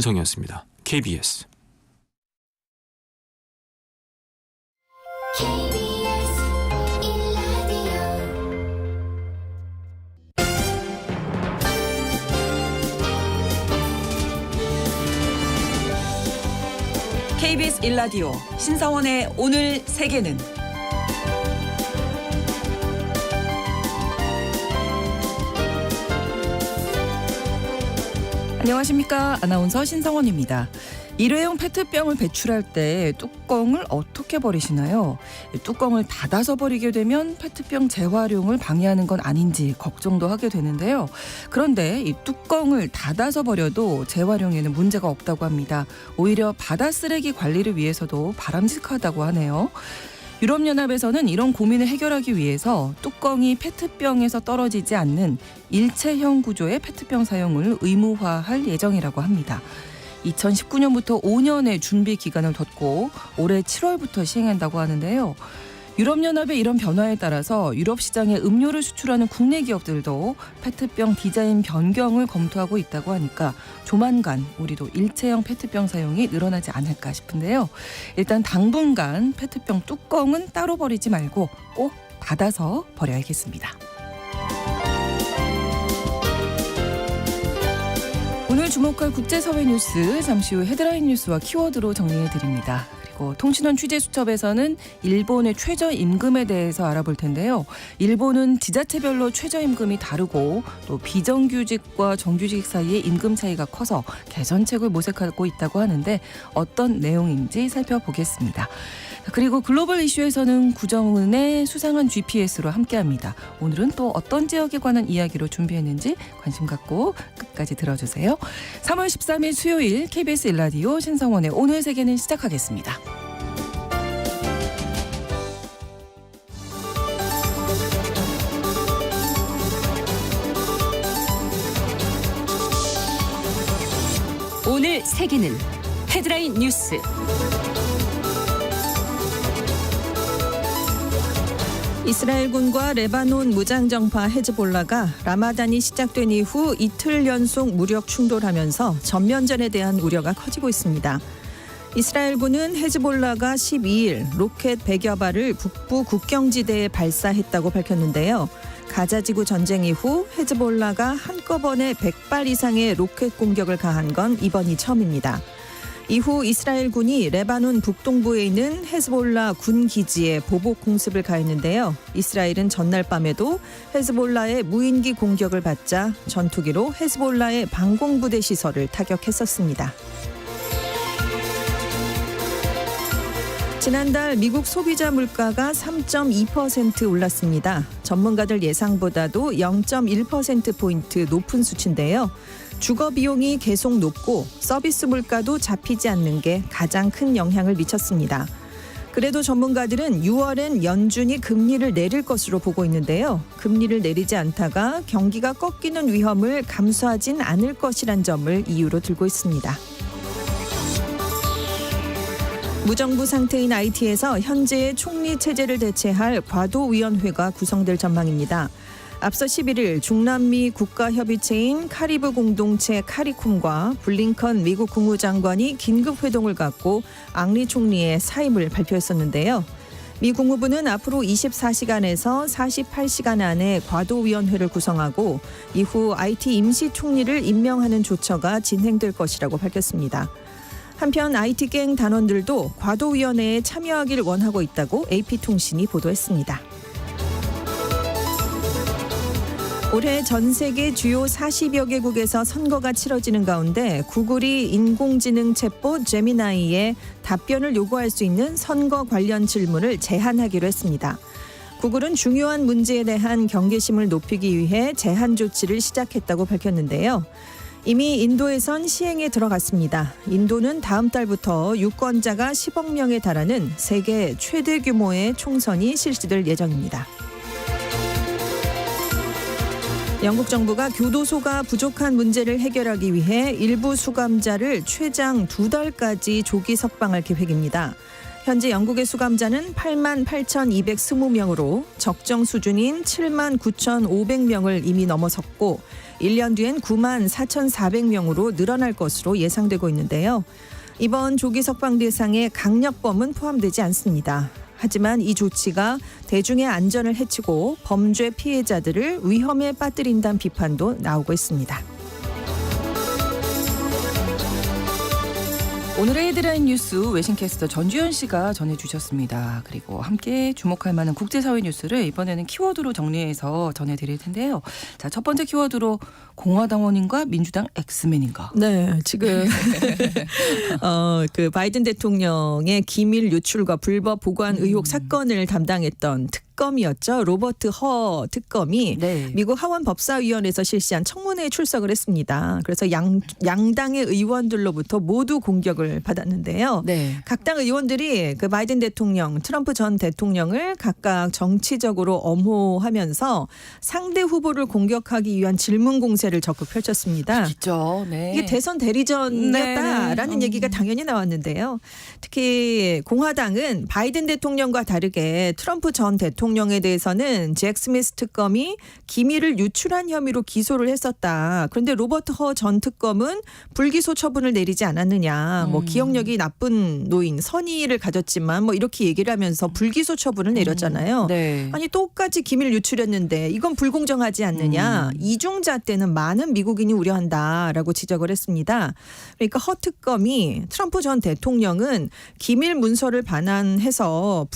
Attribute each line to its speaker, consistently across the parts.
Speaker 1: 성이었습니다. KBS.
Speaker 2: KBS 1라디오 신성원의 오늘 세계는 안녕하십니까. 아나운서 신성원입니다. 일회용 페트병을 배출할 때 뚜껑을 어떻게 버리시나요? 뚜껑을 닫아서 버리게 되면 페트병 재활용을 방해하는 건 아닌지 걱정도 하게 되는데요. 그런데 이 뚜껑을 닫아서 버려도 재활용에는 문제가 없다고 합니다. 오히려 바다 쓰레기 관리를 위해서도 바람직하다고 하네요. 유럽연합에서는 이런 고민을 해결하기 위해서 뚜껑이 페트병에서 떨어지지 않는 일체형 구조의 페트병 사용을 의무화할 예정이라고 합니다. 2019년부터 5년의 준비 기간을 뒀고 올해 7월부터 시행한다고 하는데요. 유럽연합의 이런 변화에 따라서 유럽 시장에 음료를 수출하는 국내 기업들도 페트병 디자인 변경을 검토하고 있다고 하니까 조만간 우리도 일체형 페트병 사용이 늘어나지 않을까 싶은데요. 일단 당분간 페트병 뚜껑은 따로 버리지 말고 꼭 닫아서 버려야겠습니다. 오늘 주목할 국제사회 뉴스 잠시 후 헤드라인 뉴스와 키워드로 정리해드립니다. 그리고 통신원 취재수첩에서는 일본의 최저임금에 대해서 알아볼 텐데요. 일본은 지자체별로 최저임금이 다르고 또 비정규직과 정규직 사이의 임금 차이가 커서 개선책을 모색하고 있다고 하는데 어떤 내용인지 살펴보겠습니다. 그리고 글로벌 이슈에서는 구정은의 수상한 GPS로 함께합니다. 오늘은 또 어떤 지역에 관한 이야기로 준비했는지 관심 갖고 끝까지 들어주세요. 3월 13일 수요일 KBS 1라디오 신성원의 오늘 세계는 시작하겠습니다.
Speaker 3: 오늘 세계는 헤드라인 뉴스.
Speaker 4: 이스라엘군과 레바논 무장정파 헤즈볼라가 라마단이 시작된 이후 이틀 연속 무력 충돌하면서 전면전에 대한 우려가 커지고 있습니다. 이스라엘군은 헤즈볼라가 12일 로켓 100여 발을 북부 국경지대에 발사했다고 밝혔는데요. 가자지구 전쟁 이후 헤즈볼라가 한꺼번에 100발 이상의 로켓 공격을 가한 건 이번이 처음입니다. 이후 이스라엘군이 레바논 북동부에 있는 헤즈볼라 군 기지에 보복 공습을 가했는데요. 이스라엘은 전날 밤에도 헤즈볼라의 무인기 공격을 받자 전투기로 헤즈볼라의 방공부대 시설을 타격했었습니다. 지난달 미국 소비자 물가가 3.2% 올랐습니다. 전문가들 예상보다도 0.1%포인트 높은 수치인데요. 주거 비용이 계속 높고 서비스 물가도 잡히지 않는 게 가장 큰 영향을 미쳤습니다. 그래도 전문가들은 6월엔 연준이 금리를 내릴 것으로 보고 있는데요. 금리를 내리지 않다가 경기가 꺾이는 위험을 감수하진 않을 것이란 점을 이유로 들고 있습니다. 무정부 상태인 IT에서 현재의 총리 체제를 대체할 과도위원회가 구성될 전망입니다. 앞서 11일 중남미 국가협의체인 카리브 공동체 카리콤과 블링컨 미국 국무장관이 긴급 회동을 갖고 앙리 총리의 사임을 발표했었는데요. 미 국무부는 앞으로 24시간에서 48시간 안에 과도위원회를 구성하고 이후 IT 임시 총리를 임명하는 조처가 진행될 것이라고 밝혔습니다. 한편 IT갱 단원들도 과도위원회에 참여하길 원하고 있다고 AP통신이 보도했습니다. 올해 전 세계 주요 40여 개국에서 선거가 치러지는 가운데 구글이 인공지능 챗봇 제미나이에 답변을 요구할 수 있는 선거 관련 질문을 제한하기로 했습니다. 구글은 중요한 문제에 대한 경계심을 높이기 위해 제한 조치를 시작했다고 밝혔는데요. 이미 인도에선 시행에 들어갔습니다. 인도는 다음 달부터 유권자가 10억 명에 달하는 세계 최대 규모의 총선이 실시될 예정입니다. 영국 정부가 교도소가 부족한 문제를 해결하기 위해 일부 수감자를 최장 2달까지 조기 석방할 계획입니다. 현재 영국의 수감자는 88,220명으로 적정 수준인 79,500명을 이미 넘어섰고 1년 뒤엔 9만 4,400명으로 늘어날 것으로 예상되고 있는데요. 이번 조기 석방 대상에 강력범은 포함되지 않습니다. 하지만 이 조치가 대중의 안전을 해치고 범죄 피해자들을 위험에 빠뜨린다는 비판도 나오고 있습니다.
Speaker 2: 오늘의 헤드라인 뉴스 외신캐스터 전주현 씨가 전해주셨습니다. 그리고 함께 주목할 만한 국제사회 뉴스를 이번에는 키워드로 정리해서 전해드릴 텐데요. 자, 첫 번째 키워드로 공화당원인가 민주당 엑스맨인가.
Speaker 4: 네, 지금 그 바이든 대통령의 기밀 유출과 불법 보관 의혹 사건을 담당했던 특검이었죠. 로버트 허 특검이
Speaker 2: 네.
Speaker 4: 미국 하원 법사위원회에서 실시한 청문회에 출석을 했습니다. 그래서 양당의 의원들로부터 모두 공격을 받았는데요.
Speaker 2: 네.
Speaker 4: 각 당 의원들이 그 바이든 대통령, 트럼프 전 대통령을 각각 정치적으로 엄호하면서 상대 후보를 공격하기 위한 질문 공세를 적극 펼쳤습니다.
Speaker 2: 있죠. 네.
Speaker 4: 이게 대선 대리전이었다라는
Speaker 2: 네, 네.
Speaker 4: 얘기가 당연히 나왔는데요. 특히 공화당은 바이든 대통령과 다르게 트럼프 전 대통령에 대해서는 잭 스미스 특검이 기밀을 유출한 혐의로 기소를 했었다. 그런데 로버트 허 전 특검은 불기소 처분을 내리지 않았느냐. 뭐 기억력이 나쁜 노인, 선의를 가졌지만 뭐 이렇게 얘기를 하면서 불기소 처분을 내렸잖아요.
Speaker 2: 네.
Speaker 4: 아니 똑같이 기밀 유출했는데 이건 불공정하지 않느냐. 이중자 때는 많은 미국인이 우려한다라고 지적을 했습니다. 그러니까 허 특검이 트럼프 전 대통령은 기밀 문서를 반환해서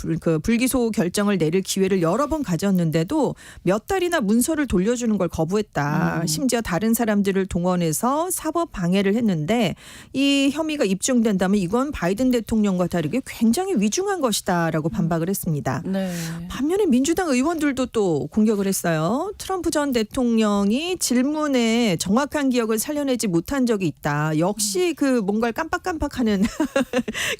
Speaker 4: 불기소 결정을 내릴 기회를 여러 번 가졌는데도 몇 달이나 문서를 돌려주는 걸 거부했다. 심지어 다른 사람들을 동원해서 사법 방해를 했는데 이 혐의가 입증된다면 이건 바이든 대통령과 다르게 굉장히 위중한 것이다라고 반박을 했습니다.
Speaker 2: 네.
Speaker 4: 반면에 민주당 의원들도 또 공격을 했어요. 트럼프 전 대통령이 질문에 정확한 기억을 살려내지 못한 적이 있다. 역시 그 뭔가를 깜빡깜빡하는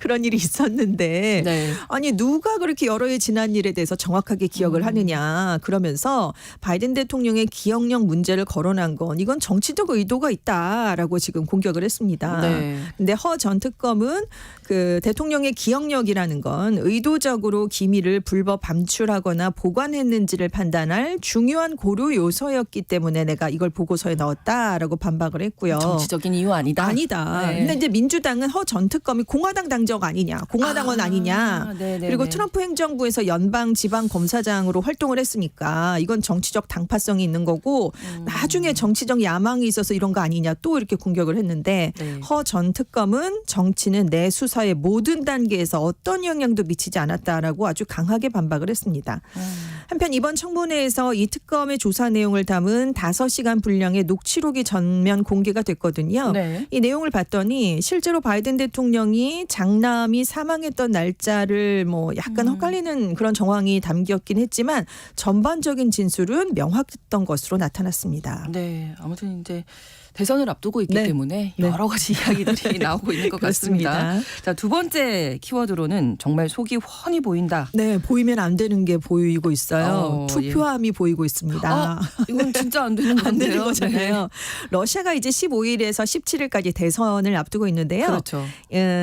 Speaker 4: 그런 일이 있었는데
Speaker 2: 네.
Speaker 4: 아니 누가 그렇게 여러 해 지난 일에 대해서 정확하게 기억을 하느냐. 그러면서 바이든 대통령의 기억력 문제를 거론한 건 이건 정치적 의도가 있다라고 지금 공격을 했습니다.
Speaker 2: 네.
Speaker 4: 근데 허 전 특검은 그 대통령의 기억력이라는 건 의도적으로 기밀을 불법 감출하거나 보관했는지를 판단할 중요한 고려 요소였기 때문에 내가 이걸 보고서에 넣었다라고 반박을 했고요.
Speaker 2: 정치적인 이유 아니다.
Speaker 4: 아니다.
Speaker 2: 네.
Speaker 4: 근데 이제 민주당은 허 전 특검이 공화당 당적 아니냐, 공화당원 아니냐.
Speaker 2: 네네네.
Speaker 4: 그리고 트럼프 행정부에서 연방 지방 검사장으로 활동을 했으니까 이건 정치적 당파성이 있는 거고 나중에 정치적 야망이 있어서 이런 거 아니냐 또 이렇게 공격을 했는데
Speaker 2: 네.
Speaker 4: 허 전 특검은 정치는 내 수사의 모든 단계에서 어떤 영향도 미치지 않았다라고 아주 강하게 반박을 했습니다. 한편 이번 청문회에서 이 특검의 조사 내용을 담은 5시간 분량의 녹취록이 전면 공개가 됐거든요.
Speaker 2: 네.
Speaker 4: 이 내용을 봤더니 실제로 바이든 대통령이 장남이 사망했던 날짜를 뭐 약간 헛갈리는 그런 정황이 담겼긴 했지만 전반적인 진술은 명확했던 것으로 나타났습니다.
Speaker 2: 네, 아무튼 이제 대선을 앞두고 있기
Speaker 4: 네.
Speaker 2: 때문에
Speaker 4: 네.
Speaker 2: 여러 가지 이야기들이 나오고 있는 것 같습니다.
Speaker 4: 그렇습니다.
Speaker 2: 자, 두 번째 키워드로는 정말 속이 훤히 보인다.
Speaker 4: 네, 보이면 안 되는 게 보이고 있어요.
Speaker 2: 예.
Speaker 4: 투표함이 보이고 있습니다.
Speaker 2: 이건 진짜 안 되는 건데요.
Speaker 4: 안 되는 거잖아요. 러시아가 이제 15일에서 17일까지 대선을 앞두고 있는데요.
Speaker 2: 그렇죠.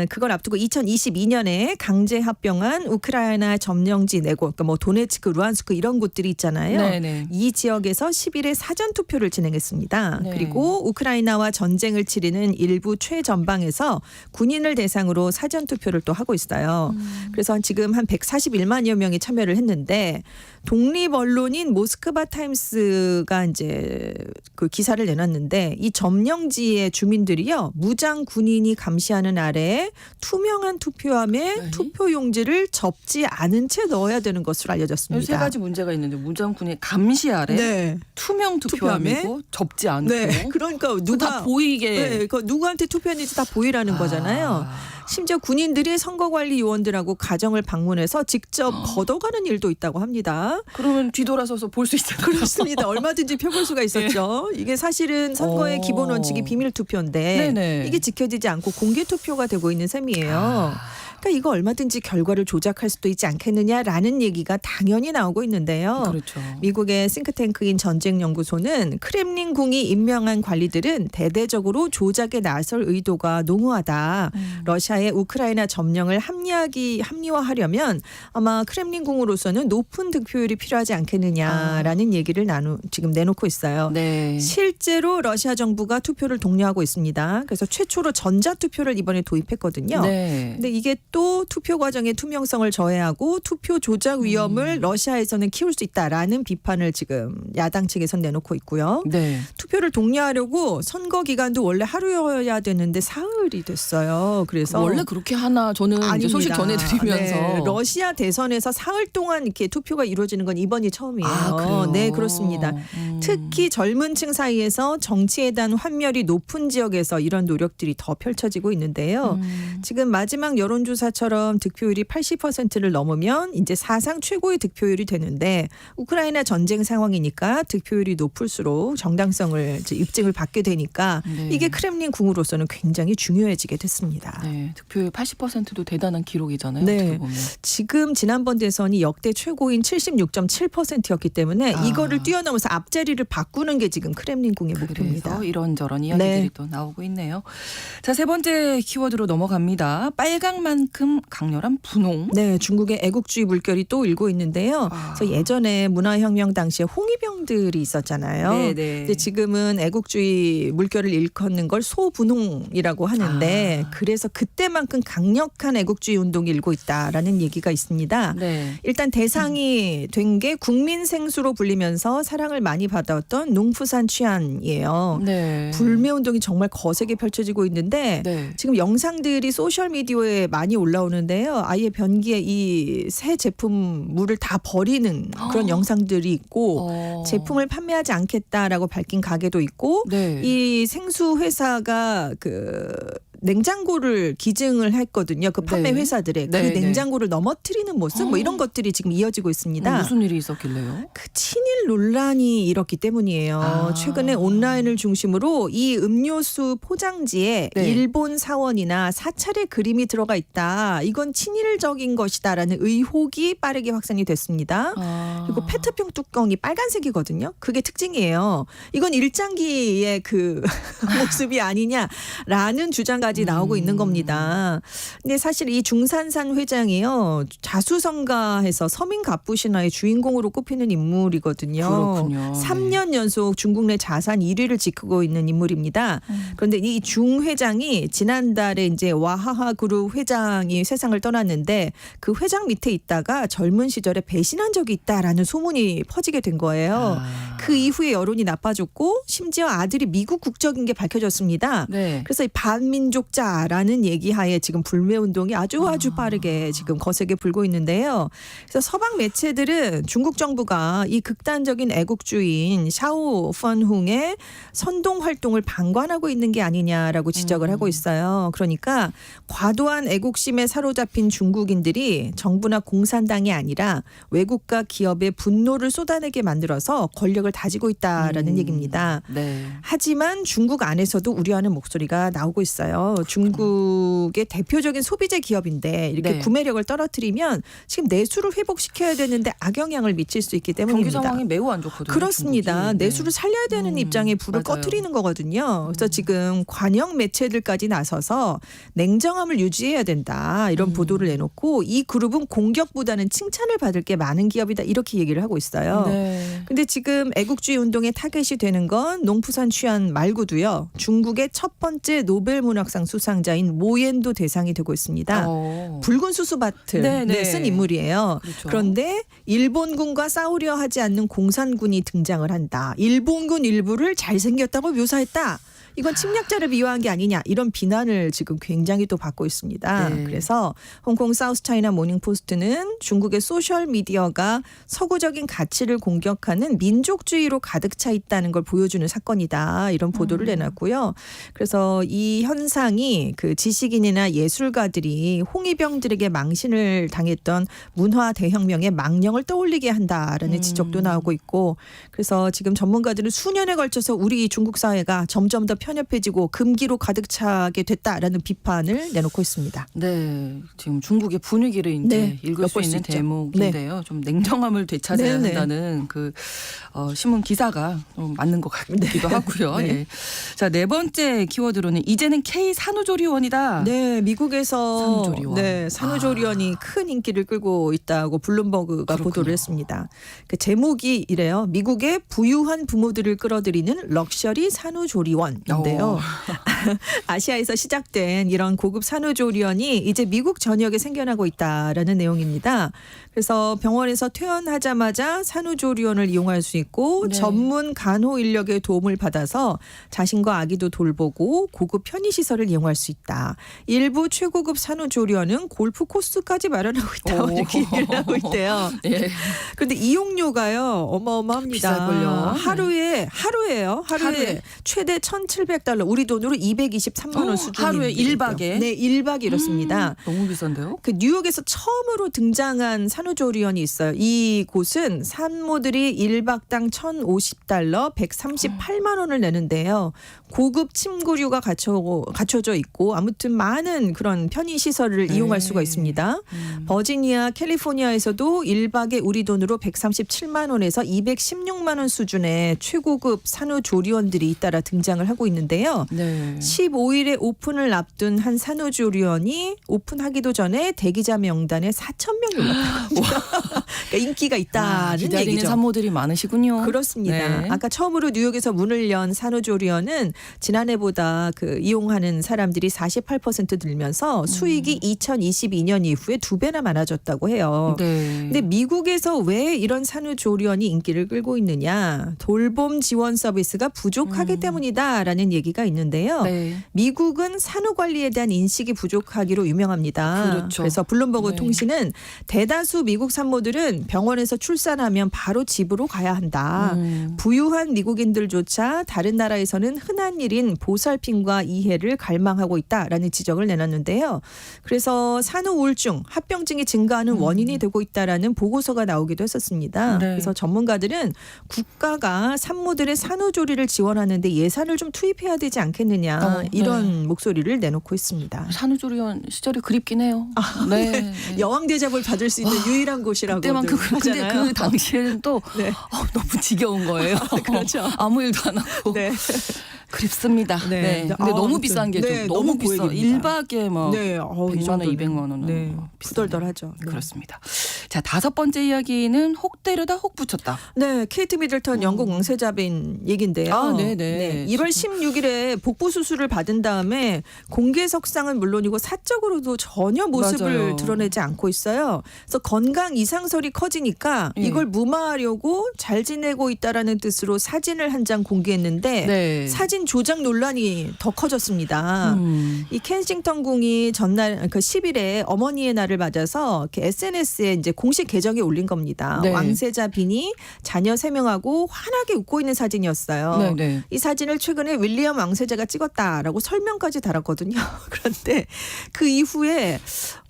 Speaker 4: 그걸 앞두고 2022년에 강제 합병한 우크라이나 점령지 내고, 그러니까 뭐 도네츠크, 루안스크 이런 곳들이 있잖아요.
Speaker 2: 네네.
Speaker 4: 이 지역에서 10일에 사전 투표를 진행했습니다.
Speaker 2: 네.
Speaker 4: 그리고 우크라이나와 전쟁을 치르는 일부 최전방에서 군인을 대상으로 사전 투표를 또 하고 있어요. 그래서 지금 한 141만여 명이 참여를 했는데 독립 언론인 모스크바 타임스가 이제 그 기사를 내놨는데 이 점령지의 주민들이요 무장 군인이 감시하는 아래에 투명한 투표함에
Speaker 2: 네.
Speaker 4: 투표 용지를 접지 않은 채 넣어야 되는 것으로 알려졌습니다.
Speaker 2: 세 가지 문제가 있는데 무장군의 감시 아래
Speaker 4: 네.
Speaker 2: 투명 투표함이고 접지 않고
Speaker 4: 네. 그러니까
Speaker 2: 그거
Speaker 4: 누가
Speaker 2: 다 보이게
Speaker 4: 네, 그 누구한테 투표했는지 다 보이라는 거잖아요. 심지어 군인들이 선거관리 요원들하고 가정을 방문해서 직접 걷어가는 일도 있다고 합니다.
Speaker 2: 그러면 뒤돌아서서 볼 수 있어요.
Speaker 4: 그렇습니다. 얼마든지 펴볼 수가 있었죠. 이게 사실은 선거의 기본 원칙이 비밀 투표인데
Speaker 2: 네네.
Speaker 4: 이게 지켜지지 않고 공개 투표가 되고 있는 셈이에요. 그러니까 이거 얼마든지 결과를 조작할 수도 있지 않겠느냐라는 얘기가 당연히 나오고 있는데요.
Speaker 2: 그렇죠.
Speaker 4: 미국의 싱크탱크인 전쟁연구소는 크렘린궁이 임명한 관리들을 매체들은 대대적으로 조작에 나설 의도가 농후하다. 러시아의 우크라이나 점령을 합리화하려면 아마 크렘린궁으로서는 높은 득표율이 필요하지 않겠느냐라는 얘기를 지금 내놓고 있어요.
Speaker 2: 네.
Speaker 4: 실제로 러시아 정부가 투표를 독려하고 있습니다. 그래서 최초로 전자투표를 이번에 도입했거든요.
Speaker 2: 네.
Speaker 4: 근데 이게 또 투표 과정의 투명성을 저해하고 투표 조작 위험을 러시아에서는 키울 수 있다라는 비판을 지금 야당 측에선 내놓고 있고요.
Speaker 2: 네.
Speaker 4: 투표를 독려하려고 선거 기간도 원래 하루여야 되는데 사흘이 됐어요. 그래서
Speaker 2: 원래 그렇게 하나 저는 이제 소식
Speaker 4: 아닙니다.
Speaker 2: 전해드리면서
Speaker 4: 네, 러시아 대선에서 사흘 동안 이렇게 투표가 이루어지는 건 이번이 처음이에요.
Speaker 2: 그래요?
Speaker 4: 네, 그렇습니다. 특히 젊은 층 사이에서 정치에 대한 환멸이 높은 지역에서 이런 노력들이 더 펼쳐지고 있는데요. 지금 마지막 여론조사처럼 득표율이 80%를 넘으면 이제 사상 최고의 득표율이 되는데 우크라이나 전쟁 상황이니까 득표율이 높을수록 정당성을 이제 입증을 받게 되니까
Speaker 2: 네.
Speaker 4: 이게 크렘린궁으로서는 굉장히 중요해지게 됐습니다.
Speaker 2: 네, 득표율 80%도 대단한 기록이잖아요.
Speaker 4: 네.
Speaker 2: 어떻게 보면.
Speaker 4: 지금 지난번 대선이 역대 최고인 76.7%였기 때문에 이거를 뛰어넘어서 앞자리를 바꾸는 게 지금 크렘린궁의 목표입니다.
Speaker 2: 그래서 이런저런 이야기들이
Speaker 4: 네.
Speaker 2: 또 나오고 있네요. 자, 세 번째 키워드로 넘어갑니다. 빨강만큼 강렬한 분홍.
Speaker 4: 네, 중국의 애국주의 물결이 또 일고 있는데요. 그래서 예전에 문화혁명 당시에 홍위병들이 있었잖아요.
Speaker 2: 네, 네.
Speaker 4: 근데 지금은 애국주의 물결을 일컫는 걸 소분홍이라고 하는데 그래서 그때만큼 강력한 애국주의 운동이 일고 있다라는 얘기가 있습니다.
Speaker 2: 네.
Speaker 4: 일단 대상이 된 게 국민 생수로 불리면서 사랑을 많이 받았던 농푸산 취안이에요.
Speaker 2: 네.
Speaker 4: 불매 운동이 정말 거세게 펼쳐지고 있는데
Speaker 2: 네.
Speaker 4: 지금 영상들이 소셜 미디어에 많이 올라오는데요. 아예 변기에 이 새 제품물을 다 버리는 그런 영상들이 있고 제품을 판매하지 않겠다라고 밝힌 가게도 있고
Speaker 2: 네.
Speaker 4: 이 생수 회사가 그 냉장고를 기증을 했거든요. 그 판매
Speaker 2: 네.
Speaker 4: 회사들의 그
Speaker 2: 네, 네.
Speaker 4: 냉장고를 넘어뜨리는 모습 뭐 이런 것들이 지금 이어지고 있습니다.
Speaker 2: 무슨 일이 있었길래요?
Speaker 4: 그 친일 논란이 일었기 때문이에요. 최근에 온라인을 중심으로 이 음료수 포장지에
Speaker 2: 네.
Speaker 4: 일본 사원이나 사찰의 그림이 들어가 있다. 이건 친일적인 것이다라는 의혹이 빠르게 확산이 됐습니다. 그리고 페트병 뚜껑이 빨간색이거든요. 그게 특징이에요. 이건 일장기의 그 모습이 아니냐라는 주장까지 나오고 있는 겁니다. 근데 사실 이 중산산 회장이요. 자수성가해서 서민 갑부신화의 주인공으로 꼽히는 인물이거든요.
Speaker 2: 그렇군요.
Speaker 4: 3년 연속 중국 내 자산 1위를 지키고 있는 인물입니다. 그런데 이 중 회장이 지난달에 이제 와하하 그룹 회장이 세상을 떠났는데 그 회장 밑에 있다가 젊은 시절에 배신한 적이 있다라는 소문이 퍼지게 된 거예요. 그 이후에 여론이 나빠졌고 심지어 아들이 미국 국적인 게 밝혀졌습니다.
Speaker 2: 네.
Speaker 4: 그래서 이 반민족자라는 얘기하에 지금 불매 운동이 아주 빠르게 지금 거세게 불고 있는데요. 그래서 서방 매체들은 중국 정부가 이 극단적인 애국주의인 샤오 펀홍의 선동 활동을 방관하고 있는 게 아니냐라고 지적을 하고 있어요. 그러니까 과도한 애국심에 사로잡힌 중국인들이 정부나 공산당이 아니라 외국과 기업의 분노를 쏟아내게 만들어서 권력을 다지고 있다라는 얘기입니다.
Speaker 2: 네.
Speaker 4: 하지만 중국 안에서도 우려하는 목소리가 나오고 있어요. 중국의 대표적인 소비재 기업인데 이렇게
Speaker 2: 네.
Speaker 4: 구매력을 떨어뜨리면 지금 내수를 회복시켜야 되는데 악영향을 미칠 수 있기
Speaker 2: 경기
Speaker 4: 때문입니다.
Speaker 2: 상황이 매우 안 좋거든요.
Speaker 4: 그렇습니다.
Speaker 2: 중국이. 네.
Speaker 4: 내수를 살려야 되는 입장에 불을
Speaker 2: 맞아요.
Speaker 4: 꺼트리는 거거든요. 그래서 지금 관영 매체들까지 나서서 냉정함을 유지해야 된다. 이런 보도를 내놓고 이 그룹은 공격보다는 칭찬을 받을 게 많은 기업이다. 이렇게 얘기를 하고 있어요.
Speaker 2: 네.
Speaker 4: 근데 지금 애국주의 운동의 타겟이 되는 건 농푸산 취안 말고도요. 중국의 첫 번째 노벨 문학상 수상자인 모옌도 대상이 되고 있습니다. 붉은 수수밭을
Speaker 2: 네, 네.
Speaker 4: 쓴 인물이에요.
Speaker 2: 그렇죠.
Speaker 4: 그런데 일본군과 싸우려 하지 않는 공산군이 등장을 한다. 일본군 일부를 잘생겼다고 묘사했다. 이건 침략자를 비유한 게 아니냐 이런 비난을 지금 굉장히 또 받고 있습니다.
Speaker 2: 네.
Speaker 4: 그래서 홍콩 사우스차이나 모닝포스트는 중국의 소셜미디어가 서구적인 가치를 공격하는 민족주의로 가득 차 있다는 걸 보여주는 사건이다. 이런 보도를 내놨고요. 그래서 이 현상이 그 지식인이나 예술가들이 홍위병들에게 망신을 당했던 문화 대혁명의 망령을 떠올리게 한다라는 지적도 나오고 있고 그래서 지금 전문가들은 수년에 걸쳐서 우리 중국 사회가 점점 더 편협해지고 금기로 가득 차게 됐다라는 비판을 내놓고 있습니다.
Speaker 2: 네, 지금 중국의 분위기를 이제
Speaker 4: 네,
Speaker 2: 읽을 수
Speaker 4: 엿볼 수
Speaker 2: 있는
Speaker 4: 있죠.
Speaker 2: 대목인데요. 좀 냉정함을 되찾아야
Speaker 4: 네, 네.
Speaker 2: 한다는 그 신문 기사가 좀 맞는 것 같기도 하고요.
Speaker 4: 네.
Speaker 2: 예. 자, 네 번째 키워드로는 이제는 K 산후조리원이다.
Speaker 4: 네, 미국에서
Speaker 2: 산후조리원.
Speaker 4: 네, 산후조리원이 큰 인기를 끌고 있다고 블룸버그가
Speaker 2: 그렇군요.
Speaker 4: 보도를 했습니다. 그 제목이 이래요. 미국의 부유한 부모들을 끌어들이는 럭셔리 산후조리원인데요. 아시아에서 시작된 이런 고급 산후조리원이 이제 미국 전역에 생겨나고 있다라는 내용입니다. 그래서 병원에서 퇴원하자마자 산후조리원을 이용할 수 있고
Speaker 2: 네.
Speaker 4: 전문 간호 인력의 도움을 받아서 자신과 아기도 돌보고 고급 편의시설을 이용할 수 있다. 일부 최고급 산후조리원은 골프 코스까지 마련하고 있다고
Speaker 2: 오.
Speaker 4: 이렇게 얘기를 하고 있대요.
Speaker 2: 예.
Speaker 4: 그런데 이용료가요 어마어마합니다.
Speaker 2: 비쌀걸요.
Speaker 4: 하루에요. 하루에 최대 $1,700 우리 돈으로 223만 원 수준입니다.
Speaker 2: 하루에 1박에?
Speaker 4: 네, 1박에 이렇습니다.
Speaker 2: 너무 비싼데요?
Speaker 4: 그 뉴욕에서 처음으로 등장한 산후조리원이 있어요. 이 곳은 산모들이 1박당 $1,050, 138만 원을 내는데요. 고급 침구류가 갖춰져 있고 아무튼 많은 그런 편의시설을
Speaker 2: 네.
Speaker 4: 이용할 수가 있습니다. 버지니아, 캘리포니아에서도 1박에 우리 돈으로 137만 원에서 216만 원 수준의 최고급 산후조리원들이 잇따라 등장을 하고 있는데요.
Speaker 2: 네.
Speaker 4: 15일에 오픈을 앞둔 한 산후조리원이 오픈하기도 전에 대기자 명단에 4,000명이 올랐다고 합니다. 그러니까 인기가 있다는
Speaker 2: 기다리는
Speaker 4: 얘기죠.
Speaker 2: 산모들이 많으시군요.
Speaker 4: 그렇습니다.
Speaker 2: 네.
Speaker 4: 아까 처음으로 뉴욕에서 문을 연 산후조리원은 지난해보다 그 이용하는 사람들이 48% 늘면서 수익이 2022년 이후에 2배나 많아졌다고 해요.
Speaker 2: 네.
Speaker 4: 근데 미국에서 왜 이런 산후조리원이 인기를 끌고 있느냐? 돌봄 지원 서비스가 부족하기 때문이다라는 얘기가 있는데요.
Speaker 2: 네.
Speaker 4: 미국은 산후관리에 대한 인식이 부족하기로 유명합니다.
Speaker 2: 그렇죠.
Speaker 4: 그래서 블룸버그
Speaker 2: 네.
Speaker 4: 통신은 대다수 미국 산모들은 병원에서 출산하면 바로 집으로 가야 한다. 부유한 미국인들조차 다른 나라에서는 흔한 일인 보살핌과 이해를 갈망하고 있다라는 지적을 내놨는데요. 그래서 산후 우울증, 합병증이 증가하는 원인이 되고 있다라는 보고서가 나오기도 했었습니다.
Speaker 2: 네.
Speaker 4: 그래서 전문가들은 국가가 산모들의 산후조리를 지원하는데 예산을 좀 투입해야 되지 않겠느냐 이런 목소리를 내놓고 있습니다.
Speaker 2: 산후조리원 시절이 그립긴 해요. 네.
Speaker 4: 여왕 대접을 받을 수 있는 유일한 곳이라고
Speaker 2: 그때만큼 근데
Speaker 4: 하잖아요.
Speaker 2: 그 당시에는 또
Speaker 4: 네.
Speaker 2: 너무 지겨운 거예요.
Speaker 4: 그렇죠.
Speaker 2: 아무 일도 안 하고
Speaker 4: 네.
Speaker 2: 그립습니다.
Speaker 4: 네.
Speaker 2: 네. 근데 너무
Speaker 4: 아무튼,
Speaker 2: 비싼 게 좀
Speaker 4: 네,
Speaker 2: 너무
Speaker 4: 너무
Speaker 2: 비싸.
Speaker 4: 고액입니다.
Speaker 2: 1박에 뭐
Speaker 4: 네.
Speaker 2: 100만 원, 200만 원은
Speaker 4: 네.
Speaker 2: 뭐
Speaker 4: 부덜덜하죠. 네.
Speaker 2: 그렇습니다. 자, 다섯 번째 이야기는 혹 때려다 혹 붙였다.
Speaker 4: 네, 케이트 미들턴 영국 왕세자빈 얘긴데요.
Speaker 2: 아, 네네.
Speaker 4: 1월 16일에 복부 수술을 받은 다음에 공개석상은 물론이고 사적으로도 전혀 모습을
Speaker 2: 맞아요.
Speaker 4: 드러내지 않고 있어요. 그래서 건강 이상설이 커지니까
Speaker 2: 예.
Speaker 4: 이걸 무마하려고 잘 지내고 있다라는 뜻으로 사진을 한 장 공개했는데
Speaker 2: 네.
Speaker 4: 사진 조작 논란이 더 커졌습니다. 이 켄싱턴 궁이 전날 그 10일에 어머니의 날을 맞아서 SNS에 이제 공식 계정에 올린 겁니다.
Speaker 2: 네.
Speaker 4: 왕세자 빈이 자녀 3명하고 환하게 웃고 있는 사진이었어요.
Speaker 2: 네, 네.
Speaker 4: 이 사진을 최근에 윌리엄 왕세자가 찍었다라고 설명까지 달았거든요. 그런데 그 이후에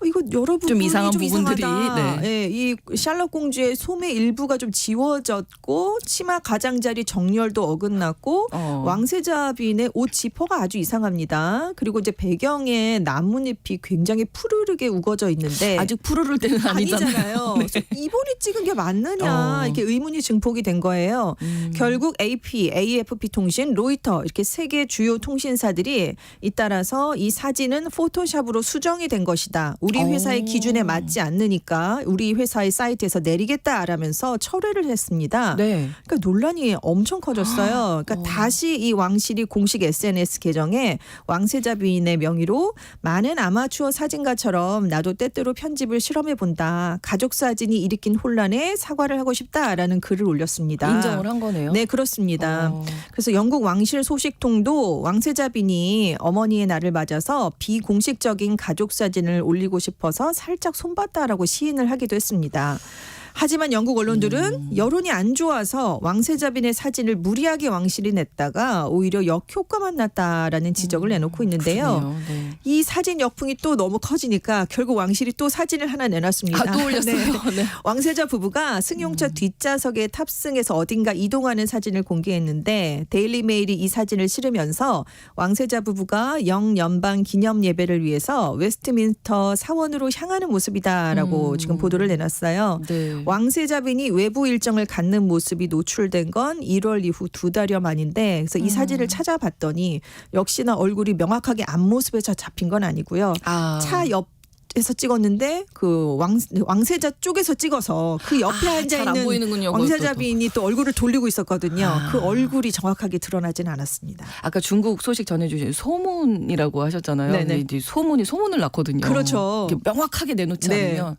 Speaker 4: 이거 여러 부분이
Speaker 2: 좀 이상한 부분들이,
Speaker 4: 이상하다. 예, 이 샬럿 공주의 소매 일부가 좀 지워졌고 치마 가장자리 정렬도 어긋났고 왕세자빈의 옷 지퍼가 아주 이상합니다. 그리고 이제 배경에 나뭇잎이 굉장히 푸르르게 우거져 있는데
Speaker 2: 아직 푸르를 때는 아니잖아요.
Speaker 4: 네. 이번에 찍은 게 맞느냐 이렇게 의문이 증폭이 된 거예요. 결국 AP, AFP 통신, 로이터 이렇게 세 개 주요 통신사들이 잇따라서 이 사진은 포토샵으로 수정이 된 것이다. 우리 회사의 기준에 맞지 않으니까 우리 회사의 사이트에서 내리겠다라면서 철회를 했습니다.
Speaker 2: 네.
Speaker 4: 그러니까 논란이 엄청 커졌어요. 그러니까 다시 이 왕실이 공식 SNS 계정에 왕세자 부인의 명의로 많은 아마추어 사진가처럼 나도 때때로 편집을 실험해 본다. 가족 사진이 일으킨 혼란에 사과를 하고 싶다라는 글을 올렸습니다.
Speaker 2: 인정을 한 거네요.
Speaker 4: 네, 그렇습니다. 그래서 영국 왕실 소식통도 왕세자빈이 어머니의 날을 맞아서 비공식적인 가족 사진을 올리고 싶어서 살짝 손봤다라고 시인을 하기도 했습니다. 하지만 영국 언론들은 여론이 안 좋아서 왕세자빈의 사진을 무리하게 왕실이 냈다가 오히려 역효과만 났다라는 지적을 내놓고 있는데요.
Speaker 2: 그러네요. 네.
Speaker 4: 이 사진 역풍이 또 너무 커지니까 결국 왕실이 또 사진을 하나 내놨습니다.
Speaker 2: 아, 또 올렸어요. 네.
Speaker 4: 왕세자 부부가 승용차 뒷좌석에 탑승해서 어딘가 이동하는 사진을 공개했는데 데일리 메일이 이 사진을 실으면서 왕세자 부부가 영연방 기념 예배를 위해서 웨스트민스터 사원으로 향하는 모습이다라고 지금 보도를 내놨어요.
Speaker 2: 네.
Speaker 4: 왕세자빈이 외부 일정을 갖는 모습이 노출된 건 1월 이후 2달여 만인데 그래서 이 사진을 찾아봤더니 역시나 얼굴이 명확하게 앞모습에서 잡힌 건 아니고요. 차 옆에서 찍었는데 그 왕세자 쪽에서 찍어서 그 옆에 앉아
Speaker 2: 잘 안
Speaker 4: 있는
Speaker 2: 보이는군요.
Speaker 4: 왕세자빈이 또 얼굴을 돌리고 있었거든요.
Speaker 2: 아.
Speaker 4: 그 얼굴이 정확하게 드러나진 않았습니다.
Speaker 2: 아까 중국 소식 전해주신 소문이라고 하셨잖아요.
Speaker 4: 네네.
Speaker 2: 근데 이제 소문을 낳거든요.
Speaker 4: 그렇죠.
Speaker 2: 이렇게 명확하게 내놓지
Speaker 4: 네.
Speaker 2: 않으면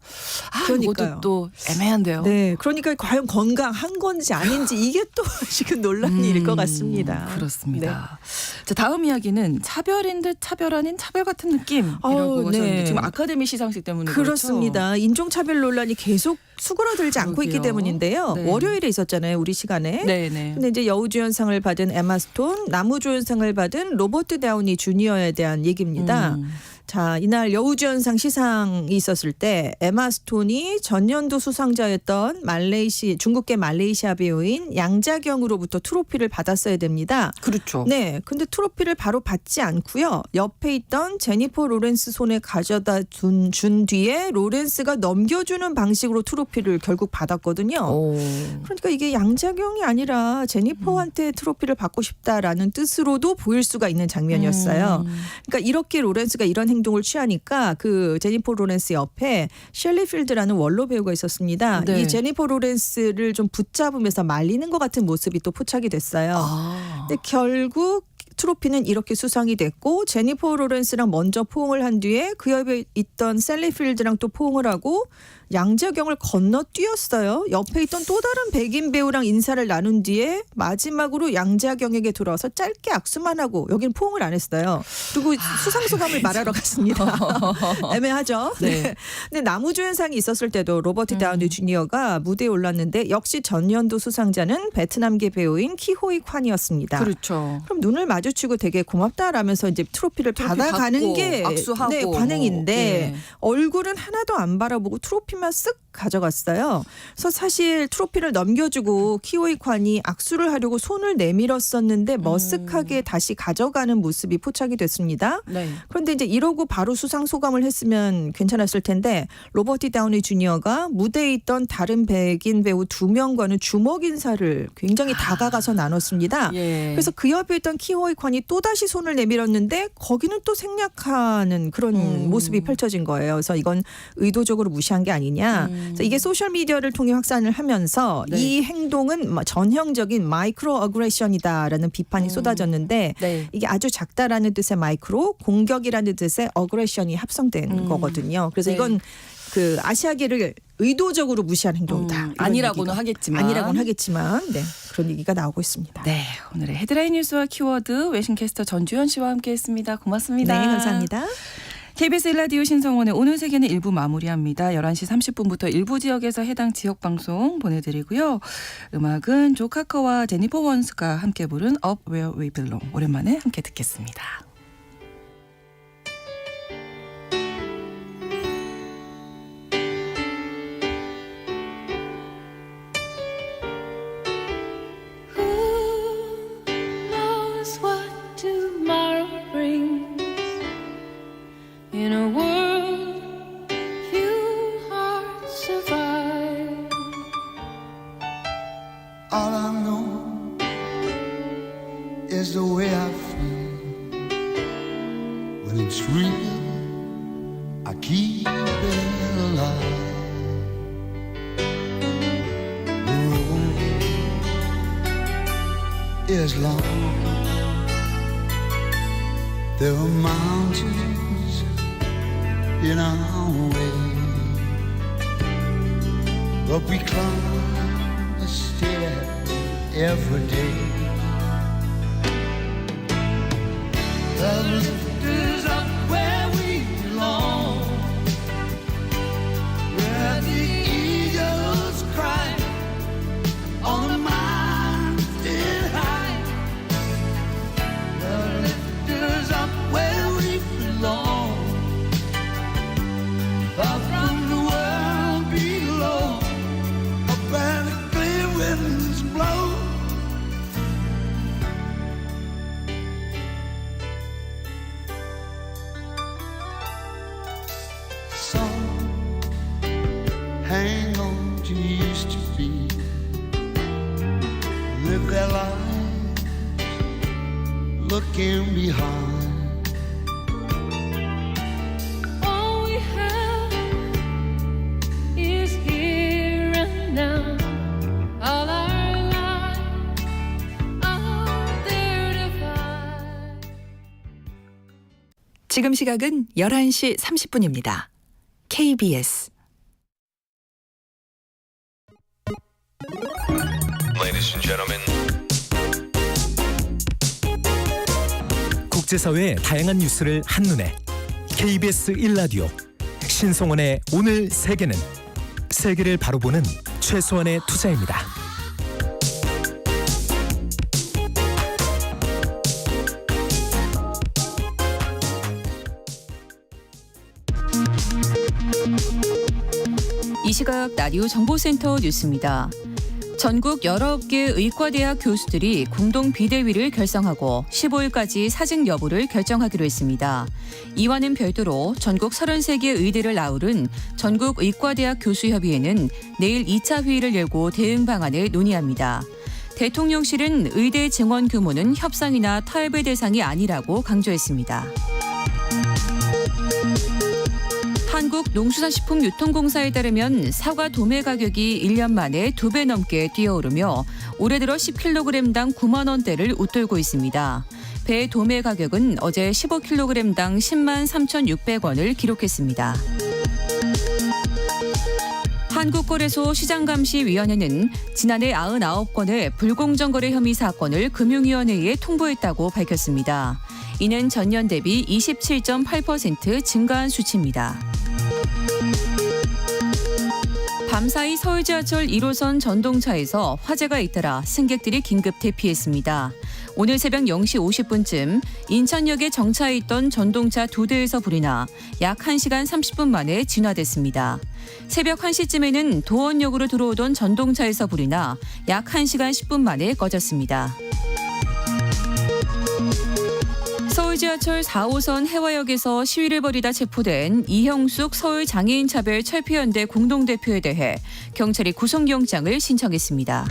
Speaker 4: 그러니까요.
Speaker 2: 이것도 또 애매한데요.
Speaker 4: 네, 그러니까 과연 건강한 건지 아닌지 이게 또 지금 논란이 일 것 같습니다.
Speaker 2: 그렇습니다. 자, 다음 이야기는 차별인 듯 차별 아닌 차별 같은 느낌이라고 하셨는데
Speaker 4: 네.
Speaker 2: 지금 아카데미 시상식 때문에
Speaker 4: 그렇습니다. 인종차별 논란이 계속 수그러들지 않고 있기
Speaker 2: 그러게요.
Speaker 4: 때문인데요.
Speaker 2: 네.
Speaker 4: 월요일에 있었잖아요, 우리 시간에.
Speaker 2: 네네.
Speaker 4: 근데 이제 여우주연상을 받은 에마 스톤, 남우주연상을 받은 로버트 다우니 주니어에 대한 얘기입니다. 자, 이날 여우주연상 시상이 있었을 때 에마 스톤이 전년도 수상자였던 중국계 말레이시아 배우인 양자경으로부터 트로피를 받았어야 됩니다.
Speaker 2: 그렇죠.
Speaker 4: 네, 근데 트로피를 바로 받지 않고요. 옆에 있던 제니퍼 로렌스 손에 가져다 준 뒤에 로렌스가 넘겨주는 방식으로 트로피를 결국 받았거든요.
Speaker 2: 오.
Speaker 4: 그러니까 이게 양자경이 아니라 제니퍼한테 트로피를 받고 싶다라는 뜻으로도 보일 수가 있는 장면이었어요. 그러니까 이렇게 로렌스가 이런 행동을 취하니까 그 제니퍼 로렌스 옆에 셸리 필드라는 원로 배우가 있었습니다.
Speaker 2: 네.
Speaker 4: 이 제니퍼 로렌스를 좀 붙잡으면서 말리는 것 같은 모습이 또 포착이 됐어요. 근데 결국 트로피는 이렇게 수상이 됐고 제니퍼 로렌스랑 먼저 포옹을 한 뒤에 그 옆에 있던 셀리 필드랑 또 포옹을 하고 양자경을 건너뛰었어요. 옆에 있던 또 다른 백인 배우랑 인사를 나눈 뒤에 마지막으로 양자경에게 돌아와서 짧게 악수만 하고 여기는 포옹을 안 했어요. 그리고 수상 소감을 말하러 갔습니다. 애매하죠.
Speaker 2: 네.
Speaker 4: 네. 근데 남우주연상이 있었을 때도 로버트 다우니 주니어가 무대에 올랐는데 역시 전년도 수상자는 베트남계 배우인 키호이 콴이었습니다.
Speaker 2: 그렇죠.
Speaker 4: 그럼 눈을 마주치고 되게 고맙다라면서 이제 트로피를 받아가는
Speaker 2: 받고
Speaker 4: 게
Speaker 2: 악수하고
Speaker 4: 네, 관행인데
Speaker 2: 네.
Speaker 4: 얼굴은 하나도 안 바라보고 트로피만 쓱 가져갔어요. 그래서 사실 트로피를 넘겨주고 키오이 콴이 악수를 하려고 손을 내밀었었는데 머쓱하게 다시 가져가는 모습이 포착이 됐습니다.
Speaker 2: 네.
Speaker 4: 그런데 이제 이러고 바로 수상 소감을 했으면 괜찮았을 텐데 로버트 다우니 주니어가 무대에 있던 다른 백인 배우 2명과는 주먹 인사를 굉장히 다가가서 나눴습니다.
Speaker 2: 예.
Speaker 4: 그래서 그 옆에 있던 키호이 콴이 또다시 손을 내밀었는데 거기는 또 생략하는 그런 모습이 펼쳐진 거예요. 그래서 이건 의도적으로 무시한 게 아니냐. 그래서 이게 소셜미디어를 통해 확산을 하면서
Speaker 2: 네.
Speaker 4: 이 행동은 전형적인 마이크로 어그레션이다라는 비판이 쏟아졌는데
Speaker 2: 네.
Speaker 4: 이게 아주 작다라는 뜻의 마이크로 공격이라는 뜻의 어그레션이 합성된 거거든요. 그래서
Speaker 2: 네.
Speaker 4: 이건 그 아시아계를 의도적으로 무시한 행동이다. 이런
Speaker 2: 아니라고는
Speaker 4: 얘기가.
Speaker 2: 하겠지만.
Speaker 4: 아니라고는 하겠지만 네, 그런 얘기가 나오고 있습니다.
Speaker 2: 네, 오늘의 헤드라인 뉴스와 키워드 외신캐스터 전주현 씨와 함께했습니다. 고맙습니다.
Speaker 4: 네, 감사합니다.
Speaker 2: KBS 일라디오 신성원의 오늘 세계는 1부 마무리합니다. 11시 30분부터 일부 지역에서 해당 지역 방송 보내드리고요. 음악은 조 카커와 제니퍼 원스가 함께 부른 Up Where We Belong 오랜만에 함께 듣겠습니다.
Speaker 5: In a world few hearts survive.
Speaker 6: All I know is the way I feel. When it's real, I keep it alive. The road is long. There are mountains in our way, but we climb a stair every day. The lift is up where we belong, where the eagles up from the world below, up where the clear winds blow. Some hang on to used to be, live their lives looking behind.
Speaker 5: All we have is here and now. All our lives are there to find.
Speaker 4: 지금 시각은 11시 30분입니다. KBS
Speaker 7: Ladies and gentlemen.
Speaker 8: 국제사회의 다양한 뉴스를 한눈에 KBS 1라디오 신성원의 오늘 세계는 세계를 바로 보는 최소한의 투자입니다.
Speaker 3: 이 시각 라디오 정보센터 뉴스입니다. 전국 19개 의과대학 교수들이 공동 비대위를 결성하고 15일까지 사직 여부를 결정하기로 했습니다. 이와는 별도로 전국 33개 의대를 아우른 전국 의과대학 교수협의회는 내일 2차 회의를 열고 대응 방안을 논의합니다. 대통령실은 의대 증원 규모는 협상이나 타협의 대상이 아니라고 강조했습니다. 한국농수산식품유통공사에 따르면 사과 도매 가격이 1년 만에 2배 넘게 뛰어오르며 올해 들어 10kg당 9만 원대를 웃돌고 있습니다. 배 도매 가격은 어제 15kg당 10만 3,600원을 기록했습니다. 한국거래소 시장감시위원회는 지난해 99건의 불공정거래 혐의 사건을 금융위원회에 통보했다고 밝혔습니다. 이는 전년 대비 27.8% 증가한 수치입니다. 밤사이 서울 지하철 1호선 전동차에서 화재가 잇따라 승객들이 긴급 대피했습니다. 오늘 새벽 0시 50분쯤 인천역에 정차해 있던 전동차 2대에서 불이 나 약 1시간 30분 만에 진화됐습니다. 새벽 1시쯤에는 도원역으로 들어오던 전동차에서 불이 나 약 1시간 10분 만에 꺼졌습니다. 서울 지하철 4호선 해화역에서 시위를 벌이다 체포된 이형숙 서울장애인차별철폐연대 공동대표에 대해 경찰이 구속영장을 신청했습니다.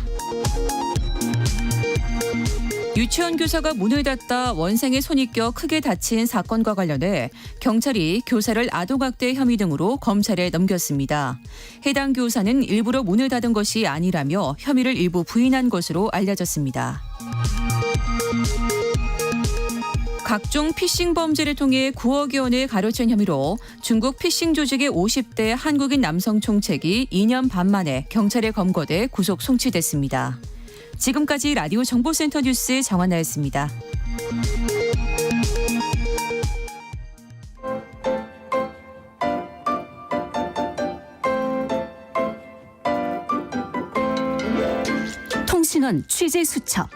Speaker 3: 유치원 교사가 문을 닫다 원생의 손이 껴 크게 다친 사건과 관련해 경찰이 교사를 아동학대 혐의 등으로 검찰에 넘겼습니다. 해당 교사는 일부러 문을 닫은 것이 아니라며 혐의를 일부 부인한 것으로 알려졌습니다. 각종 피싱 범죄를 통해 9억여 원을 가로챈 혐의로 중국 피싱 조직의 50대 한국인 남성 총책이 2년 반 만에 경찰에 검거돼 구속 송치됐습니다. 지금까지 라디오 정보센터 뉴스 정한나였습니다. 통신원 취재 수첩.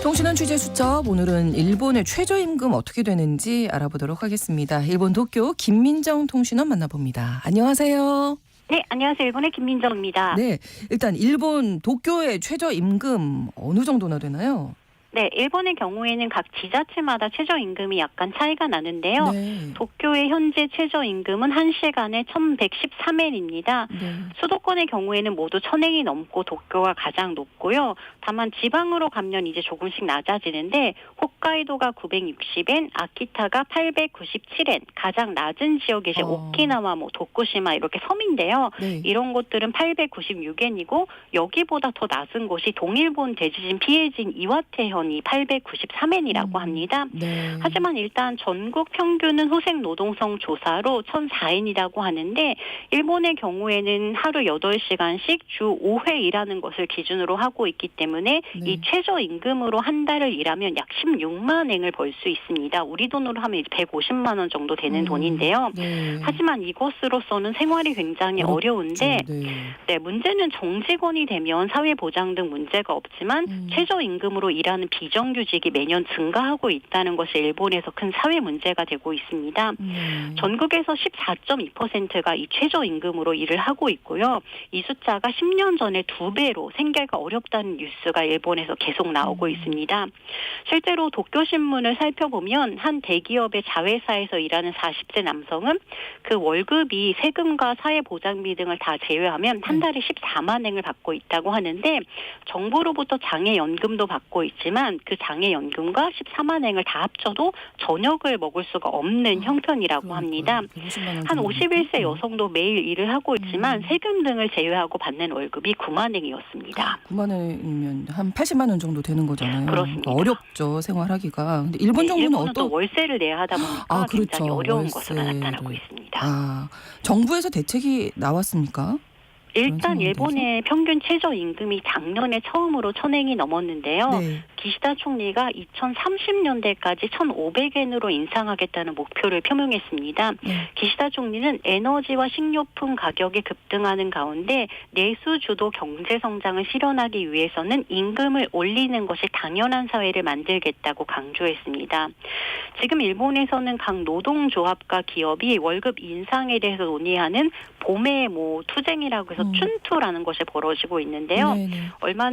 Speaker 2: 통신원 취재 수첩, 오늘은 일본의 최저임금 어떻게 되는지 알아보도록 하겠습니다. 일본 도쿄 김민정 통신원 만나봅니다. 안녕하세요.
Speaker 9: 네, 안녕하세요. 일본의 김민정입니다.
Speaker 2: 네, 일단 일본 도쿄의 최저임금 어느 정도나 되나요?
Speaker 9: 네, 일본의 경우에는 각 지자체마다 최저임금이 약간 차이가 나는데요.
Speaker 2: 네.
Speaker 9: 도쿄의 현재 최저임금은 1시간에 1,113엔입니다.
Speaker 2: 네.
Speaker 9: 수도권의 경우에는 모두 1,000엔이 넘고 도쿄가 가장 높고요. 다만 지방으로 가면 이제 조금씩 낮아지는데 홋카이도가 960엔, 아키타가 897엔, 가장 낮은 지역이 이제 오키나와 도쿠시마 이렇게 섬인데요.
Speaker 2: 네.
Speaker 9: 이런 곳들은 896엔이고 여기보다 더 낮은 곳이 동일본 대지진 피해진 이와테현 이 893엔이라고 합니다.
Speaker 2: 네.
Speaker 9: 하지만 일단 전국 평균은 후생 노동성 조사로 1,004엔이라고 하는데 일본의 경우에는 하루 8시간씩 주 5회 일하는 것을 기준으로 하고 있기 때문에 이 최저임금으로 한 달을 일하면 약 16만 엔을 벌 수 있습니다. 우리 돈으로 하면 이제 150만 원 정도 되는 돈인데요.
Speaker 2: 네.
Speaker 9: 하지만 이것으로서는 생활이 굉장히 어려운데 문제는 정직원이 되면 사회보장 등 문제가 없지만 최저임금으로 일하는 비정규직이 매년 증가하고 있다는 것이 일본에서 큰 사회 문제가 되고 있습니다. 전국에서 14.2%가 이 최저임금으로 일을 하고 있고요. 이 숫자가 10년 전에 2배로 생계가 어렵다는 뉴스가 일본에서 계속 나오고 있습니다. 실제로 도쿄신문을 살펴보면 한 대기업의 자회사에서 일하는 40세 남성은 그 월급이 세금과 사회보장비 등을 다 제외하면 한 달에 14만 엔을 받고 있다고 하는데 정부로부터 장애연금도 받고 있지만 그 장애연금과 14만 엔을 다 합쳐도 저녁을 먹을 수가 없는 형편이라고 합니다. 한 51세 여성도 매일 일을 하고 있지만 세금 등을 제외하고 받는 월급이 9만 엔이었습니다.
Speaker 2: 9만 원이면 한 80만 원 정도 되는 거잖아요.
Speaker 9: 그렇습니다.
Speaker 2: 어렵죠, 생활하기가. 근데 일본 정부는
Speaker 9: 일본은 또 월세를 내야 하다 보니까 굉장히 어려운 것으로
Speaker 2: 월세를.
Speaker 9: 나타나고 있습니다.
Speaker 2: 정부에서 대책이 나왔습니까?
Speaker 9: 일단 일본의 평균 최저임금이 작년에 처음으로 1,000엔이 넘었는데요.
Speaker 2: 네.
Speaker 9: 기시다 총리가 2030년대까지 1,500엔으로 인상하겠다는 목표를 표명했습니다. 기시다 총리는 에너지와 식료품 가격이 급등하는 가운데 내수 주도 경제 성장을 실현하기 위해서는 임금을 올리는 것이 당연한 사회를 만들겠다고 강조했습니다. 지금 일본에서는 각 노동조합과 기업이 월급 인상에 대해서 논의하는 봄의 투쟁이라고 해서 춘투라는 것이 벌어지고 있는데요. 얼마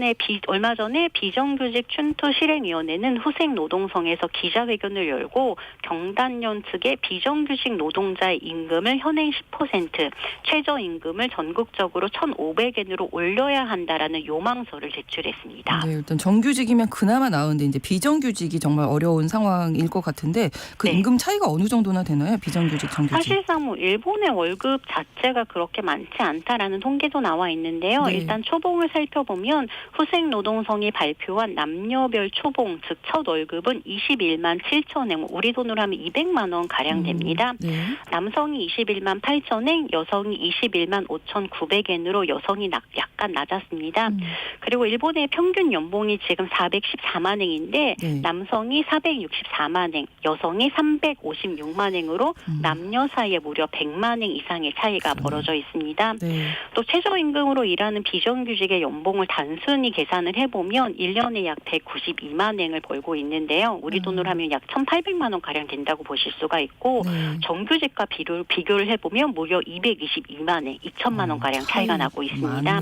Speaker 9: 전에 비정규직 춘투 실행위원회는 후생노동성에서 기자회견을 열고 경단련 측에 비정규직 노동자의 임금을 현행 10%, 최저임금을 전국적으로 1,500엔으로 올려야 한다라는 요망서를 제출했습니다.
Speaker 2: 네, 일단 정규직이면 그나마 나은데 이제 비정규직이 정말 어려운 상황일 것 같은데 그 임금 차이가 어느 정도나 되나요? 비정규직, 정규직?
Speaker 9: 사실상 일본의 월급 자체가 그렇게 많지 않다라는 통계도 나와 있는데요. 일단 초봉을 살펴보면 후생노동성이 발표한 남녀별 초봉, 즉 첫 월급은 21만 7천엔, 우리 돈으로 하면 200만 원 가량 됩니다. 남성이 21만 8천엔, 여성이 21만 5,900엔으로 여성이 약간 낮았습니다. 그리고 일본의 평균 연봉이 지금 414만 엔인데 남성이 464만 엔, 여성이 356만 엔으로 남녀 사이에 무려 100만 엔 이상의 차이가 벌어져 있습니다. 또 최저임금으로 일하는 비정규직의 연봉을 단순히 계산을 해보면 1년에 약 192만 엔을 벌고 있는데요. 우리 돈으로 하면 약 1,800만 원 가량 된다고 보실 수가 있고 정규직과 비교를 해보면 무려 222만 엔, 2천만 원 가량 차이가 나고 있습니다.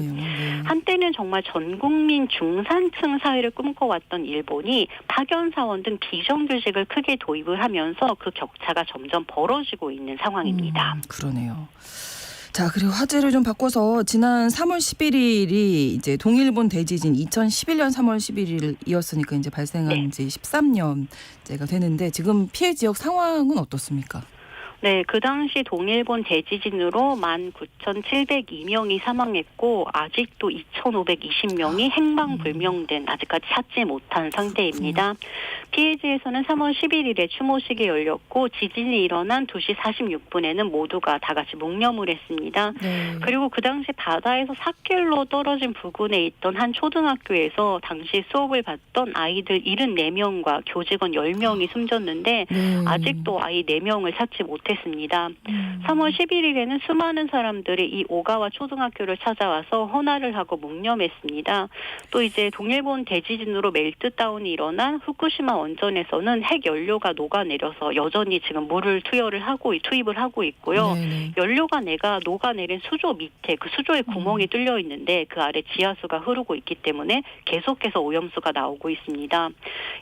Speaker 9: 한때는 정말 전 국민 중산층 사회를 꿈꿔왔던 일본이 파견 사원 등 비정규직을 크게 도입을 하면서 그 격차가 점점 벌어지고 있는 상황입니다.
Speaker 2: 그러네요. 자, 그리고 화제를 좀 바꿔서 지난 3월 11일이 이제 동일본 대지진 2011년 3월 11일이었으니까 이제 발생한 지 13년째가 되는데 지금 피해 지역 상황은 어떻습니까?
Speaker 9: 네, 그 당시 동일본 대지진으로 19,702명이 사망했고 아직도 2,520명이 행방불명된 아직까지 찾지 못한 상태입니다. 피해지에서는 3월 11일에 추모식이 열렸고 지진이 일어난 2시 46분에는 모두가 다 같이 묵념을 했습니다. 그리고 그 당시 바다에서 4km 떨어진 부근에 있던 한 초등학교에서 당시 수업을 받던 아이들 74명과 교직원 10명이 숨졌는데 아직도 아이 4명을 찾지 못했습니다. 3월 11일에는 수많은 사람들이 이 오가와 초등학교를 찾아와서 헌화를 하고 묵념했습니다. 또 이제 동일본 대지진으로 멜트다운이 일어난 후쿠시마 원전에서는 핵 연료가 녹아내려서 여전히 지금 물을 투입을 하고 있고요. 연료가 녹아내린 수조 밑에 그 수조에 구멍이 뚫려 있는데 그 아래 지하수가 흐르고 있기 때문에 계속해서 오염수가 나오고 있습니다.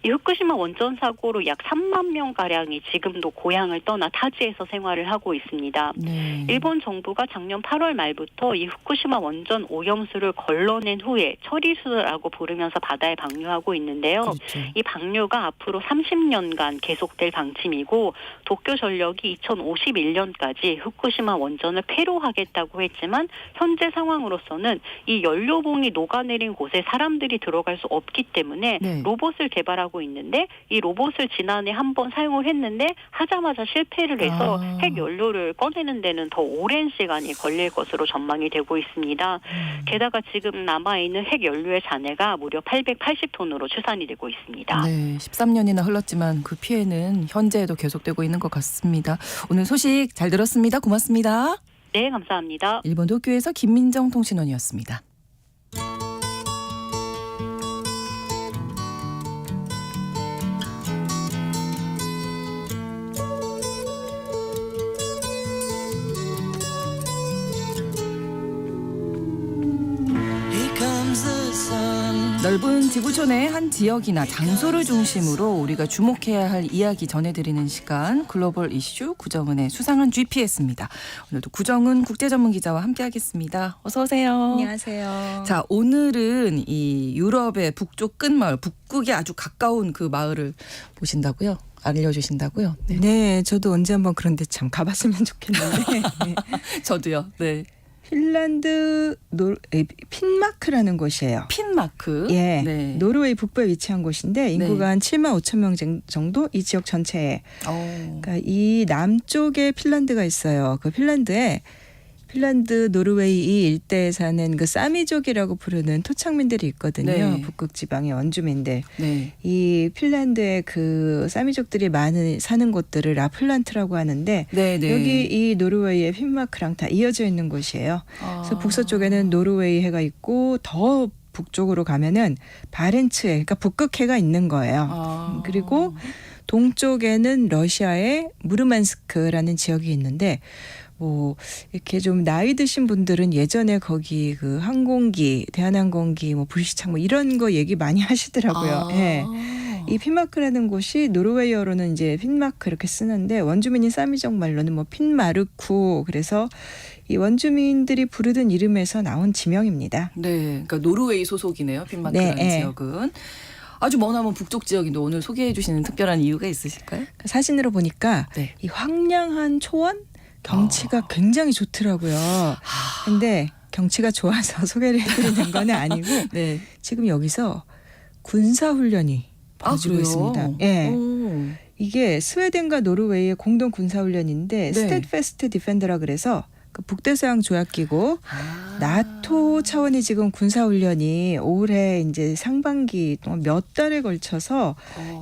Speaker 9: 이 후쿠시마 원전 사고로 약 3만 명 가량이 지금도 고향을 떠나 타지에서 생활을 하고 있습니다. 일본 정부가 작년 8월 말부터 이 후쿠시마 원전 오염수를 걸러낸 후에 처리수라고 부르면서 바다에 방류하고 있는데요. 이 방류가 앞으로 30년간 계속될 방침이고 도쿄전력이 2051년까지 후쿠시마 원전을 폐로하겠다고 했지만 현재 상황으로서는 이 연료봉이 녹아내린 곳에 사람들이 들어갈 수 없기 때문에 로봇을 개발하고 있는데 이 로봇을 지난해 한번 사용을 했는데 하자마자 실패를 해서 핵 연료를 꺼내는 데는 더 오랜 시간이 걸릴 것으로 전망이 되고 있습니다. 게다가 지금 남아있는 핵 연료의 잔해가 무려 880톤으로 추산이 되고 있습니다.
Speaker 2: 네, 13년이나 흘렀지만 그 피해는 현재에도 계속되고 있는 것 같습니다. 오늘 소식 잘 들었습니다. 고맙습니다.
Speaker 9: 네, 감사합니다.
Speaker 2: 일본 도쿄에서 김민정 통신원이었습니다. 넓은 지구촌의 한 지역이나 장소를 중심으로 우리가 주목해야 할 이야기 전해드리는 시간 글로벌 이슈 구정은의 수상한 GPS입니다. 오늘도 구정은 국제전문기자와 함께하겠습니다. 어서 오세요.
Speaker 4: 안녕하세요.
Speaker 2: 자, 오늘은 이 유럽의 북쪽 끝마을 북극에 아주 가까운 그 마을을 보신다고요? 알려주신다고요? 네.
Speaker 10: 네, 저도 언제 한번 그런데 참 가봤으면 좋겠는데. 네.
Speaker 2: 저도요. 네.
Speaker 10: 핀란드 핀마크라는 곳이에요.
Speaker 2: 핀마크.
Speaker 10: 예,
Speaker 2: 네.
Speaker 10: 노르웨이 북부에 위치한 곳인데 인구가
Speaker 2: 네.
Speaker 10: 한 7만 5천 명 정도 이 지역 전체에.
Speaker 2: 오.
Speaker 10: 그러니까 이 남쪽에 핀란드가 있어요. 그 핀란드 노르웨이 이 일대에 사는 그 사미족이라고 부르는 토착민들이 있거든요.
Speaker 2: 네.
Speaker 10: 북극 지방의 원주민들.
Speaker 2: 네.
Speaker 10: 이 핀란드의 그 사미족들이 많은 사는 곳들을 라플란트라고 하는데
Speaker 2: 네, 네.
Speaker 10: 여기 이 노르웨이의 핀마크랑 다 이어져 있는 곳이에요. 그래서 북서쪽에는 노르웨이 해가 있고 더 북쪽으로 가면은 바렌츠 해, 그러니까 북극해가 있는 거예요. 그리고 동쪽에는 러시아의 무르만스크라는 지역이 있는데 뭐 이렇게 좀 나이 드신 분들은 예전에 거기 그 항공기, 대한항공기, 뭐 불시착 뭐 이런 거 얘기 많이 하시더라고요. 예. 이 핀마크라는 곳이 노르웨이어로는 이제 핀마크 이렇게 쓰는데 원주민인 사미족 말로는 뭐 핀마르쿠, 그래서 이 원주민들이 부르던 이름에서 나온 지명입니다.
Speaker 2: 네, 그러니까 노르웨이 소속이네요. 핀마크라는
Speaker 10: 네,
Speaker 2: 지역은. 아주 머나먼 북쪽 지역인데 오늘 소개해 주시는 특별한 이유가 있으실까요?
Speaker 10: 사진으로 보니까
Speaker 2: 네.
Speaker 10: 이 황량한 초원 경치가 굉장히 좋더라고요. 근데 경치가 좋아서 소개를 해드리는 건 아니고
Speaker 2: 네.
Speaker 10: 지금 여기서 군사훈련이 벌어지고
Speaker 2: 그래요?
Speaker 10: 있습니다. 예.
Speaker 2: 오.
Speaker 10: 이게 스웨덴과 노르웨이의 공동 군사훈련인데
Speaker 2: 네.
Speaker 10: 스테드패스트 디펜더라 그래서 그 북대서양 조약기구 나토 차원의 지금 군사훈련이 올해 이제 상반기 동안 몇 달에 걸쳐서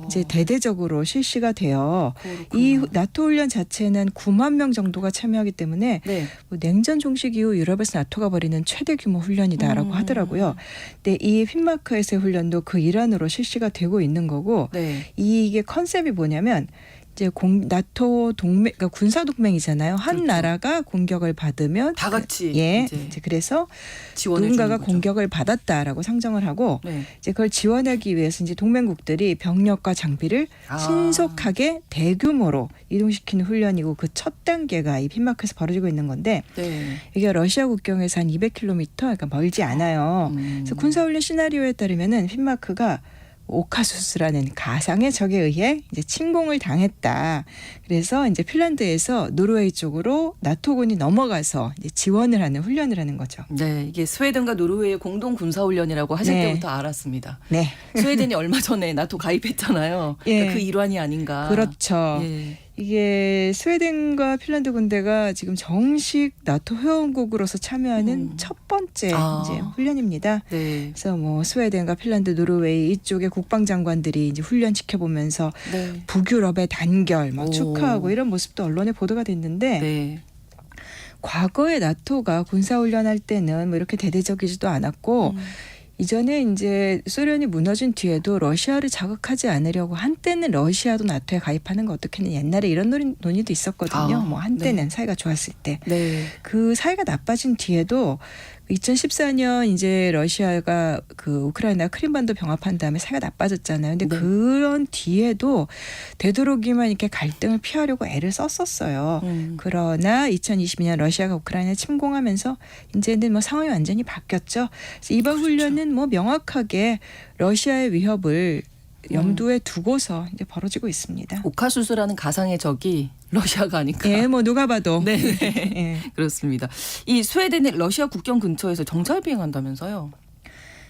Speaker 10: 이제 대대적으로 실시가 돼요. 이 나토 훈련 자체는 9만 명 정도가 참여하기 때문에
Speaker 2: 네.
Speaker 10: 뭐 냉전 종식 이후 유럽에서 나토가 벌이는 최대 규모 훈련이다라고 하더라고요. 근데 이 핀마크에서의 훈련도 그 일환으로 실시가 되고 있는 거고
Speaker 2: 네.
Speaker 10: 이게 컨셉이 뭐냐면 이제 나토 동맹, 그러니까 군사 동맹이잖아요. 한
Speaker 2: 그렇죠.
Speaker 10: 나라가 공격을 받으면
Speaker 2: 다 같이
Speaker 10: 예,
Speaker 2: 이제
Speaker 10: 이제 그래서
Speaker 2: 지원해
Speaker 10: 누군가가
Speaker 2: 주는 거죠.
Speaker 10: 공격을 받았다라고 상정을 하고
Speaker 2: 네.
Speaker 10: 이제 그걸 지원하기 위해서 이제 동맹국들이 병력과 장비를 신속하게 대규모로 이동시키는 훈련이고 그 첫 단계가 이 핀마크에서 벌어지고 있는 건데
Speaker 2: 네.
Speaker 10: 이게 러시아 국경에서 한 200km, 그러니까 멀지 않아요. 그래서 군사훈련 시나리오에 따르면은 핀마크가 오카수스라는 가상의 적에 의해 이제 침공을 당했다. 그래서 이제 핀란드에서 노르웨이 쪽으로 나토군이 넘어가서 이제 지원을 하는 훈련을 하는 거죠.
Speaker 2: 네, 이게 스웨덴과 노르웨이의 공동 군사 훈련이라고 하실
Speaker 10: 네.
Speaker 2: 때부터 알았습니다.
Speaker 10: 네.
Speaker 2: 스웨덴이 얼마 전에 나토 가입했잖아요.
Speaker 10: 예.
Speaker 2: 그러니까 그 일환이 아닌가.
Speaker 10: 그렇죠.
Speaker 2: 예.
Speaker 10: 이게 스웨덴과 핀란드 군대가 지금 정식 나토 회원국으로서 참여하는 첫 번째 이제 훈련입니다.
Speaker 2: 네.
Speaker 10: 그래서 뭐 스웨덴과 핀란드, 노르웨이 이쪽의 국방장관들이 이제 훈련 지켜보면서
Speaker 2: 네.
Speaker 10: 북유럽의 단결 막
Speaker 2: 오.
Speaker 10: 축하하고 이런 모습도 언론에 보도가 됐는데
Speaker 2: 네.
Speaker 10: 과거에 나토가 군사훈련할 때는 뭐 이렇게 대대적이지도 않았고 이전에 이제 소련이 무너진 뒤에도 러시아를 자극하지 않으려고 한때는 러시아도 나토에 가입하는 거 어떻게는 옛날에 이런 논의도 있었거든요. 뭐 한때는
Speaker 2: 네.
Speaker 10: 사이가 좋았을 때.
Speaker 2: 네.
Speaker 10: 그 사이가 나빠진 뒤에도 2014년 이제 러시아가 그 우크라이나 크림반도 병합한 다음에 사이가 나빠졌잖아요. 근데
Speaker 2: 네.
Speaker 10: 그런 뒤에도 되도록이면 이렇게 갈등을 피하려고 애를 썼었어요. 그러나 2022년 러시아가 우크라이나에 침공하면서 이제는 뭐 상황이 완전히 바뀌었죠. 그래서 이번 훈련은 뭐 명확하게 러시아의 위협을 염두에 두고서 이제 벌어지고 있습니다.
Speaker 2: 오카수스라는 가상의 적이 러시아가 아닐까.
Speaker 10: 예, 뭐 누가 봐도.
Speaker 2: 네.
Speaker 10: 예.
Speaker 2: 그렇습니다. 이 스웨덴이 러시아 국경 근처에서 정찰 비행한다면서요?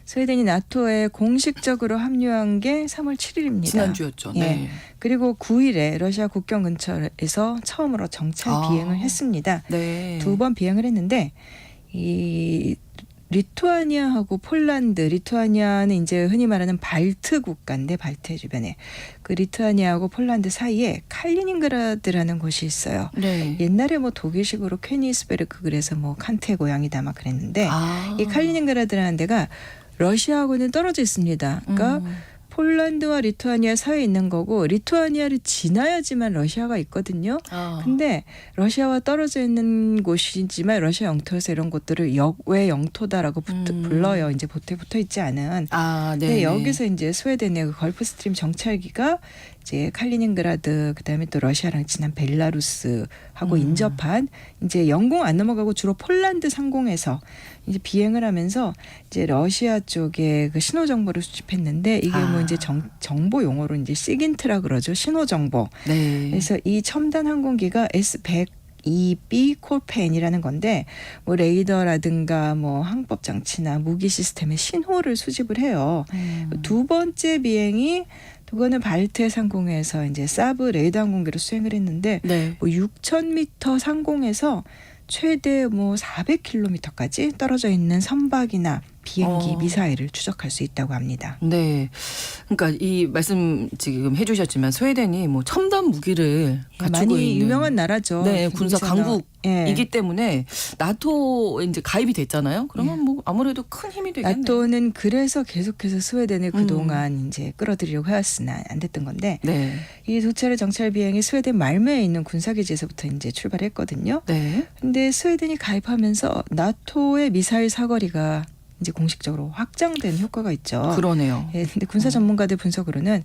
Speaker 10: 스웨덴이 나토에 공식적으로 합류한 게 3월 7일입니다.
Speaker 2: 지난주였죠.
Speaker 10: 예.
Speaker 2: 네.
Speaker 10: 그리고 9일에 러시아 국경 근처에서 처음으로 정찰 비행을 했습니다.
Speaker 2: 네.
Speaker 10: 2번 비행을 했는데 이 리투아니아하고 폴란드, 리투아니아는 이제 흔히 말하는 발트 국가인데 발트의 주변에 그 리투아니아하고 폴란드 사이에 칼리닝그라드라는 곳이 있어요.
Speaker 2: 네.
Speaker 10: 옛날에 뭐 독일식으로 퀘니스베르크 그래서 뭐 칸트의 고향이다 막 그랬는데 이 칼리닝그라드라는 데가 러시아하고는 떨어져 있습니다. 그러니까 폴란드와 리투아니아 사이에 있는 거고 리투아니아를 지나야지만 러시아가 있거든요. 근데 러시아와 떨어져 있는 곳이지만 러시아 영토에서 이런 곳들을 역외 영토다라고 불러요. 이제 보트에 붙어 있지 않은. 근데 여기서 이제 스웨덴의 그 걸프 스트림 정찰기가 이제 칼리닝그라드 그다음에 또 러시아랑 지난 벨라루스하고 인접한 이제 영공 안 넘어가고 주로 폴란드 상공에서 이제 비행을 하면서 이제 러시아 쪽에 그 신호 정보를 수집했는데 이게 뭐 이제 정보 용어로 이제 시긴트라 그러죠. 신호 정보. 그래서 이 첨단 항공기가 S-102B 콜펜이라는 건데 뭐 레이더라든가 뭐 항법 장치나 무기 시스템의 신호를 수집을 해요. 두 번째 비행이 그거는 발트 상공에서 이제 사브 레이더 항공기로 수행을 했는데 뭐 6,000m 상공에서 최대 뭐 400km까지 떨어져 있는 선박이나 비행기, 미사일을 추적할 수 있다고 합니다.
Speaker 2: 네, 그러니까 이 말씀 지금 해주셨지만 스웨덴이 뭐 첨단 무기를 갖추고
Speaker 10: 많이
Speaker 2: 있는
Speaker 10: 유명한 나라죠.
Speaker 2: 네, 군사 강국이기
Speaker 10: 예.
Speaker 2: 때문에 나토에 이제 가입이 됐잖아요. 그러면 뭐 아무래도 큰 힘이 되겠네요.
Speaker 10: 나토는 그래서 계속해서 스웨덴을 그동안 이제 끌어들이려고 해왔으나 안 됐던 건데 이 두 차례 정찰 비행이 스웨덴 말메에 있는 군사기지에서부터 이제 출발했거든요. 근데 스웨덴이 가입하면서 나토의 미사일 사거리가 이제 공식적으로 확장된 효과가 있죠.
Speaker 2: 그러네요.
Speaker 10: 예, 근데 군사 전문가들 분석으로는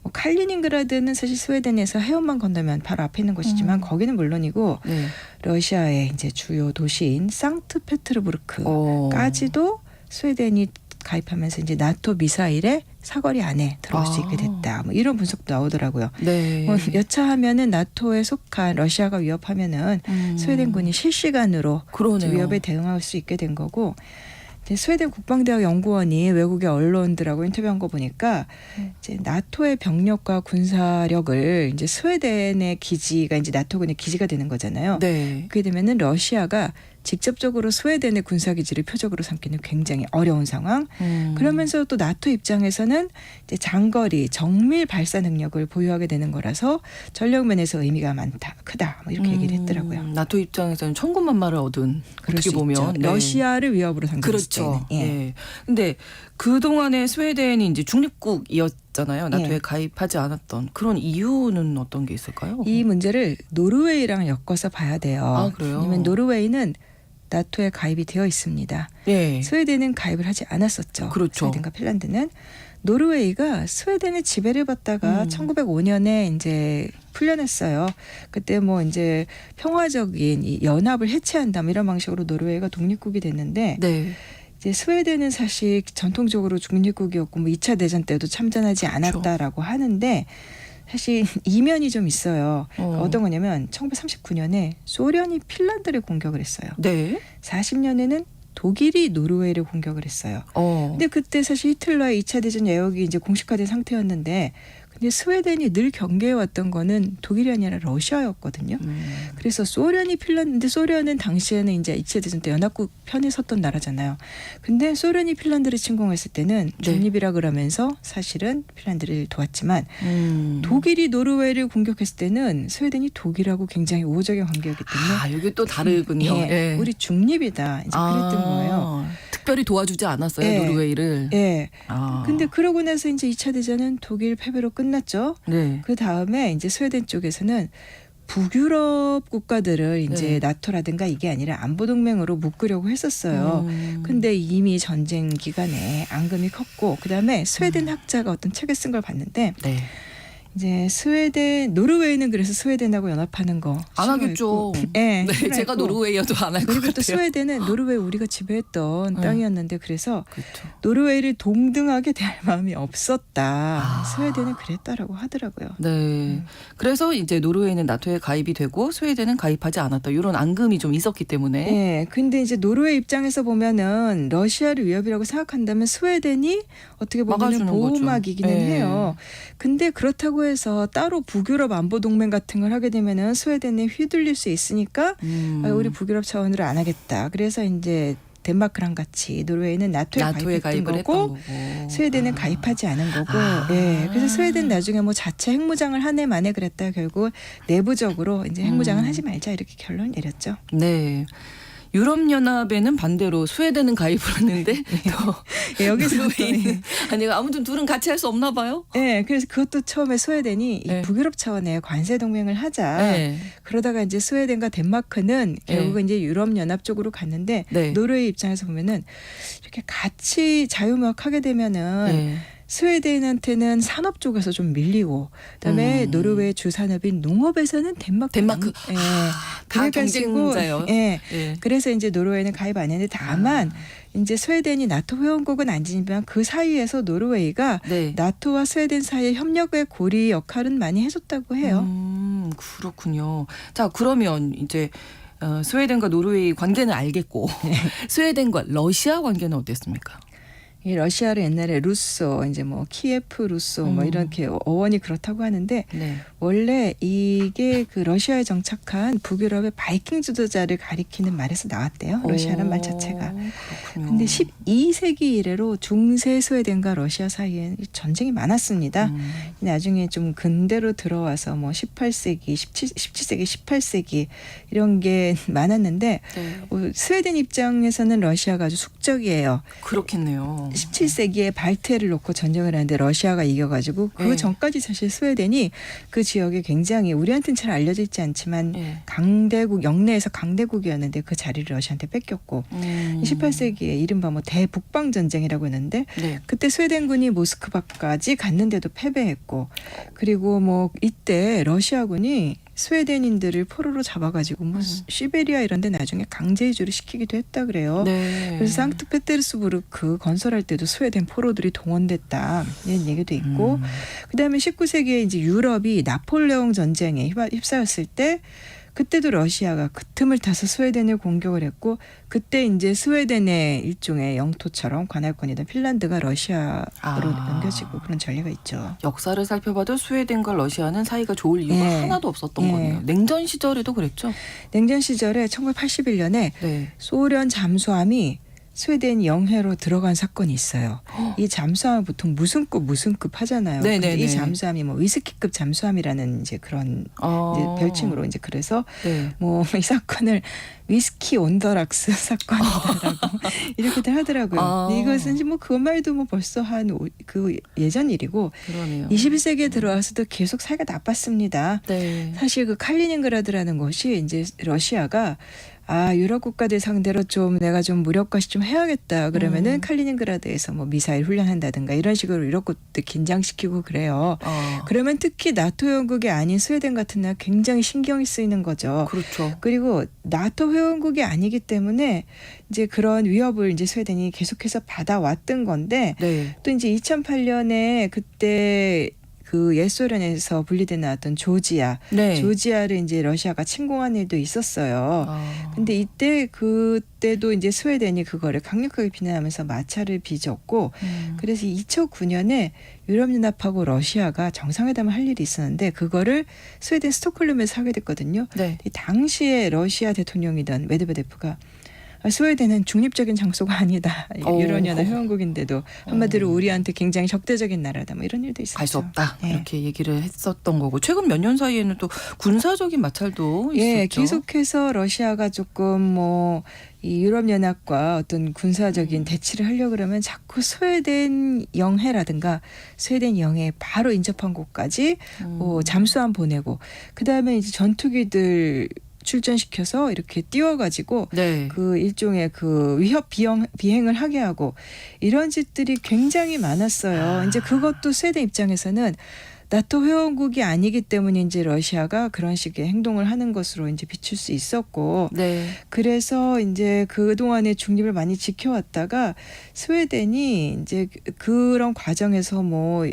Speaker 10: 뭐 칼리닝그라드는 사실 스웨덴에서 해협만 건너면 바로 앞에 있는 곳이지만 거기는 물론이고 러시아의 이제 주요 도시인 상트페테르부르크까지도 스웨덴이 가입하면서 이제 나토 미사일의 사거리 안에 들어올 수 있게 됐다. 뭐 이런 분석도 나오더라고요. 뭐 여차하면은 나토에 속한 러시아가 위협하면은 스웨덴군이 실시간으로 위협에 대응할 수 있게 된 거고. 스웨덴 국방대학 연구원이 외국의 언론들하고 인터뷰한 거 보니까 이제 나토의 병력과 군사력을 이제 스웨덴의 기지가 이제 나토군의 기지가 되는 거잖아요. 그렇게 되면은 러시아가 직접적으로 스웨덴의 군사기지를 표적으로 삼기는 굉장히 어려운 상황. 그러면서 또 나토 입장에서는 이제 장거리 정밀 발사 능력을 보유하게 되는 거라서 전력 면에서 의미가 크다. 뭐 이렇게 얘기를 했더라고요.
Speaker 2: 나토 입장에서는 천군만마를 얻은 어떻게 보면
Speaker 10: 러시아를 위협으로 삼겼을 때는.
Speaker 2: 근데 그 동안에 스웨덴이 이제 중립국이었잖아요. 나토에 가입하지 않았던 그런 이유는 어떤 게 있을까요?
Speaker 10: 이 문제를 노르웨이랑 엮어서 봐야 돼요.
Speaker 2: 그래요?
Speaker 10: 왜냐면 노르웨이는 나토에 가입이 되어 있습니다. 스웨덴은 가입을 하지 않았었죠. 스웨덴과 핀란드는. 노르웨이가 스웨덴의 지배를 받다가 1905년에 이제 풀려났어요. 그때 뭐 이제 평화적인 이 연합을 해체한다 뭐 이런 방식으로 노르웨이가 독립국이 됐는데 이제 스웨덴은 사실 전통적으로 중립국이었고 뭐 2차 대전 때도 참전하지 않았다라고 하는데 사실 이면이 좀 있어요. 어떤 거냐면 1939년에 소련이 핀란드를 공격을 했어요. 40년에는 독일이 노르웨이를 공격을 했어요. 근데 그때 사실 히틀러의 2차 대전 예역이 이제 공식화된 상태였는데 근데 스웨덴이 늘 경계해왔던 거는 독일이 아니라 러시아였거든요. 그래서 소련이 핀란드인데 소련은 당시에는 이제 2차 대전 때 연합국 편에 섰던 나라잖아요. 근데 소련이 핀란드를 침공했을 때는 중립이라 그러면서 사실은 핀란드를 도왔지만 독일이 노르웨이를 공격했을 때는 스웨덴이 독일하고 굉장히 우호적인 관계였기 때문에
Speaker 2: 이게 또 다르군요.
Speaker 10: 우리 중립이다. 이제 그랬던 거예요.
Speaker 2: 특별히 도와주지 않았어요. 노르웨이를.
Speaker 10: 근데 그러고 나서 이제 2차 대전은 독일 패배로 끝났죠. 그 다음에 이제 스웨덴 쪽에서는 북유럽 국가들을 이제 나토라든가 이게 아니라 안보동맹으로 묶으려고 했었어요. 근데 이미 전쟁 기간에 앙금이 컸고 그다음에 스웨덴 학자가 어떤 책을 쓴 걸 봤는데 이제 노르웨이는 그래서 스웨덴하고 연합하는 거
Speaker 2: 안 하겠죠. 제가 노르웨이여도 안 할 것 같아요.
Speaker 10: 그리고 또 스웨덴은 노르웨이 우리가 지배했던 땅이었는데 그래서 노르웨이를 동등하게 대할 마음이 없었다. 스웨덴은 그랬다라고 하더라고요.
Speaker 2: 그래서 이제 노르웨이는 나토에 가입이 되고 스웨덴은 가입하지 않았다. 이런 앙금이 좀 있었기 때문에. 근데 이제 노르웨이 입장에서 보면은 러시아를 위협이라고 생각한다면 스웨덴이 어떻게 보면 보호막이기는 해요. 근데 그렇다고 해서 따로 북유럽 안보 동맹 같은 걸 하게 되면은 스웨덴에 휘둘릴 수 있으니까 우리 북유럽 차원으로 안 하겠다. 그래서 이제 덴마크랑 같이 노르웨이는 나토에 가입했던 거고 스웨덴은 가입하지 않은 거고. 그래서 스웨덴 나중에 뭐 자체 핵무장을 한 해 만에 그랬다 결국 내부적으로 이제 핵무장은 하지 말자 이렇게 결론 내렸죠. 유럽연합에는 반대로 스웨덴은 가입을 했는데 또
Speaker 10: 여기서
Speaker 2: 노르웨이는 아니 아무튼 둘은 같이 할 수 없나 봐요.
Speaker 10: 네, 그래서 그것도 처음에 스웨덴이 이
Speaker 2: 네.
Speaker 10: 북유럽 차원의 관세 동맹을 하자.
Speaker 2: 네.
Speaker 10: 그러다가 이제 스웨덴과 덴마크는 결국은 이제 유럽연합 쪽으로 갔는데
Speaker 2: 네.
Speaker 10: 노르웨이 입장에서 보면은 이렇게 같이 자유무역하게 되면은
Speaker 2: 네.
Speaker 10: 스웨덴한테는 산업 쪽에서 좀 밀리고 그다음에 노르웨이 주산업인 농업에서는 덴마크.
Speaker 2: 예. 다 경쟁자요.
Speaker 10: 예.
Speaker 2: 예.
Speaker 10: 그래서 이제 노르웨이는 가입 안 했는데 다만 이제 스웨덴이 나토 회원국은 아니지만 그 사이에서 노르웨이가
Speaker 2: 네.
Speaker 10: 나토와 스웨덴 사이의 협력의 고리 역할은 많이 해줬다고 해요.
Speaker 2: 그렇군요. 자, 그러면 이제 스웨덴과 노르웨이 관계는 알겠고 스웨덴과 러시아 관계는 어땠습니까?
Speaker 10: 이 러시아를 옛날에 루소 이제 뭐 키예프 루소 뭐 이렇게 어원이 그렇다고 하는데
Speaker 2: 네.
Speaker 10: 원래 이게 그 러시아에 정착한 북유럽의 바이킹 지도자를 가리키는 말에서 나왔대요. 러시아라는 말 자체가.
Speaker 2: 그렇군요.
Speaker 10: 근데 12세기 이래로 중세 스웨덴과 러시아 사이에 전쟁이 많았습니다. 나중에 좀 근대로 들어와서 뭐 18세기, 17세기, 18세기 이런 게 많았는데
Speaker 2: 네.
Speaker 10: 스웨덴 입장에서는 러시아가 아주 숙적이에요.
Speaker 2: 그렇겠네요.
Speaker 10: 17세기에 발트해를 놓고 전쟁을 하는데 러시아가 이겨가지고 그
Speaker 2: 네.
Speaker 10: 전까지 사실 스웨덴이 그 지역에 굉장히 우리한테는 잘 알려져 있지 않지만
Speaker 2: 네.
Speaker 10: 강대국 영내에서 강대국이었는데 그 자리를 러시아한테 뺏겼고 18세기에 이른바 뭐 대북방 전쟁이라고 했는데
Speaker 2: 네.
Speaker 10: 그때 스웨덴군이 모스크바까지 갔는데도 패배했고 그리고 뭐 이때 러시아군이 스웨덴인들을 포로로 잡아가지고 뭐 시베리아 이런 데 나중에 강제 이주를 시키기도 했다 그래요.
Speaker 2: 네.
Speaker 10: 그래서 상트페테르스부르크 건설할 때도 스웨덴 포로들이 동원됐다 이런 얘기도 있고 그다음에 19세기에 이제 유럽이 나폴레옹 전쟁에 휩싸였을 때 그때도 러시아가 그 틈을 타서 스웨덴을 공격을 했고 그때 이제 스웨덴의 일종의 영토처럼 관할권이던 핀란드가 러시아로 넘겨지고 그런 전례가 있죠.
Speaker 2: 역사를 살펴봐도 스웨덴과 러시아는 사이가 좋을 이유가
Speaker 10: 네.
Speaker 2: 하나도 없었던
Speaker 10: 네.
Speaker 2: 거네요. 냉전 시절에도 그랬죠?
Speaker 10: 냉전 시절에 1981년에
Speaker 2: 네.
Speaker 10: 소련 잠수함이 스웨덴 영해로 들어간 사건이 있어요. 이 잠수함은 보통 무슨 급 하잖아요.
Speaker 2: 네네네.
Speaker 10: 근데 이 잠수함이 뭐 위스키급 잠수함이라는 이제 그런 이제 별칭으로 이제 그래서
Speaker 2: 네.
Speaker 10: 뭐 이 사건을 위스키 온더락스 사건이다라고 이렇게들 하더라고요. 이것은 이제 뭐 그것 말도 뭐 벌써 한 그 예전 일이고
Speaker 2: 그러네요.
Speaker 10: 21세기에 들어와서도 계속 사이가 나빴습니다.
Speaker 2: 네.
Speaker 10: 사실 그 칼리닝그라드라는 곳이 이제 러시아가 유럽 국가들 상대로 좀 내가 좀 무력화시 좀 해야겠다. 그러면은 칼리닝그라드에서 뭐 미사일 훈련한다든가 이런 식으로 유럽 국들 긴장시키고 그래요. 그러면 특히 나토 회원국이 아닌 스웨덴 같은 나라 굉장히 신경이 쓰이는 거죠.
Speaker 2: 그렇죠.
Speaker 10: 그리고 나토 회원국이 아니기 때문에 이제 그런 위협을 이제 스웨덴이 계속해서 받아왔던 건데
Speaker 2: 네.
Speaker 10: 또 이제 2008년에 그때 그 옛소련에서 분리돼 나왔던 조지아,
Speaker 2: 네.
Speaker 10: 조지아를 이제 러시아가 침공한 일도 있었어요. 근데 이때 그때도 이제 스웨덴이 그거를 강력하게 비난하면서 마찰을 빚었고, 그래서 2009년에 유럽연합하고 러시아가 정상회담을 할 일이 있었는데 그거를 스웨덴 스톡홀름에서 하게 됐거든요.
Speaker 2: 네.
Speaker 10: 당시에 러시아 대통령이던 메드베데프가 스웨덴은 중립적인 장소가 아니다. 유럽연합 회원국인데도 한마디로 우리한테 굉장히 적대적인 나라다. 뭐 이런 일도 있었죠.
Speaker 2: 갈 수 없다.
Speaker 10: 네.
Speaker 2: 이렇게 얘기를 했었던 거고 최근 몇 년 사이에는 또 군사적인 마찰도 있었죠.
Speaker 10: 예, 계속해서 러시아가 조금 뭐 이 유럽연합과 어떤 군사적인 대치를 하려고 그러면 자꾸 스웨덴 영해라든가 스웨덴 영해 바로 인접한 곳까지 잠수함 보내고 그다음에 이제 전투기들 출전시켜서 이렇게 띄워가지고
Speaker 2: 네.
Speaker 10: 그 일종의 그 위협 비행을 하게 하고 이런 짓들이 굉장히 많았어요. 이제 그것도 스웨덴 입장에서는 나토 회원국이 아니기 때문에 이제 러시아가 그런 식의 행동을 하는 것으로 이제 비출 수 있었고,
Speaker 2: 네.
Speaker 10: 그래서 이제 그 동안의 중립을 많이 지켜왔다가 스웨덴이 이제 그런 과정에서 뭐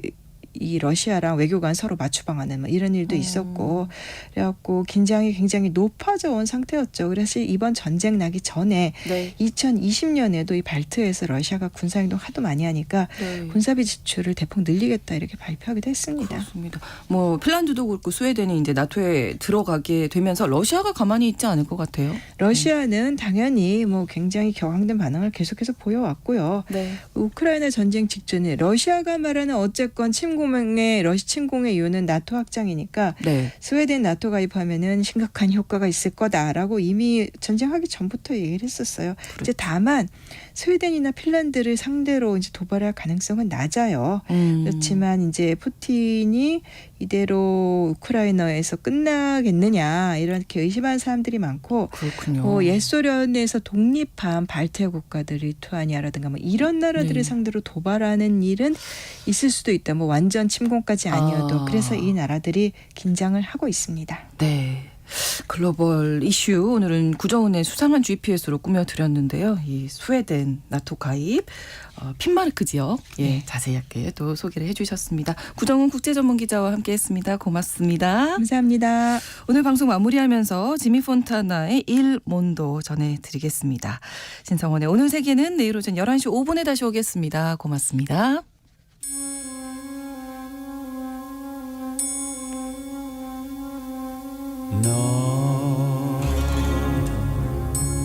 Speaker 10: 이 러시아랑 외교관 서로 맞추방하는 뭐 이런 일도 있었고 그래갖고 긴장이 굉장히 높아져 온 상태였죠. 그래서 이번 전쟁 나기 전에
Speaker 2: 네.
Speaker 10: 2020년에도 이 발트에서 러시아가 군사행동 하도 많이 하니까
Speaker 2: 네.
Speaker 10: 군사비 지출을 대폭 늘리겠다 이렇게 발표하기도 했습니다.
Speaker 2: 그렇습니다. 뭐 핀란드도 그렇고 스웨덴이 이제 나토에 들어가게 되면서 러시아가 가만히 있지 않을 것 같아요.
Speaker 10: 러시아는 당연히 뭐 굉장히 격앙된 반응을 계속해서 보여왔고요.
Speaker 2: 네.
Speaker 10: 우크라이나 전쟁 직전에 러시아가 말하는 어쨌건 침공 러시 침공의 이유는 나토 확장이니까
Speaker 2: 네.
Speaker 10: 스웨덴 나토 가입하면은 심각한 효과가 있을 거다라고 이미 전쟁하기 전부터 얘기를 했었어요. 이제 다만 스웨덴이나 핀란드를 상대로 이제 도발할 가능성은 낮아요. 그렇지만 이제 푸틴이 이대로 우크라이나에서 끝나겠느냐 이렇게 의심하는 사람들이 많고
Speaker 2: 그렇군요.
Speaker 10: 옛 소련에서 독립한 발트해 국가들 리투아니아라든가 뭐 이런 나라들을
Speaker 2: 네.
Speaker 10: 상대로 도발하는 일은 있을 수도 있다. 뭐 완전 침공까지 아니어도 그래서 이 나라들이 긴장을 하고 있습니다.
Speaker 2: 네. 글로벌 이슈 오늘은 구정은의 수상한 GPS로 꾸며드렸는데요. 이 스웨덴 나토 가입 핀마르크 지역 자세하게 또 소개를 해주셨습니다. 구정은 국제전문기자와 함께했습니다. 고맙습니다.
Speaker 10: 감사합니다.
Speaker 2: 오늘 방송 마무리하면서 지미 폰타나의 일 몬도 전해드리겠습니다. 신성원의 오늘 세계는 내일 오전 11시 5분에 다시 오겠습니다. 고맙습니다.
Speaker 6: No.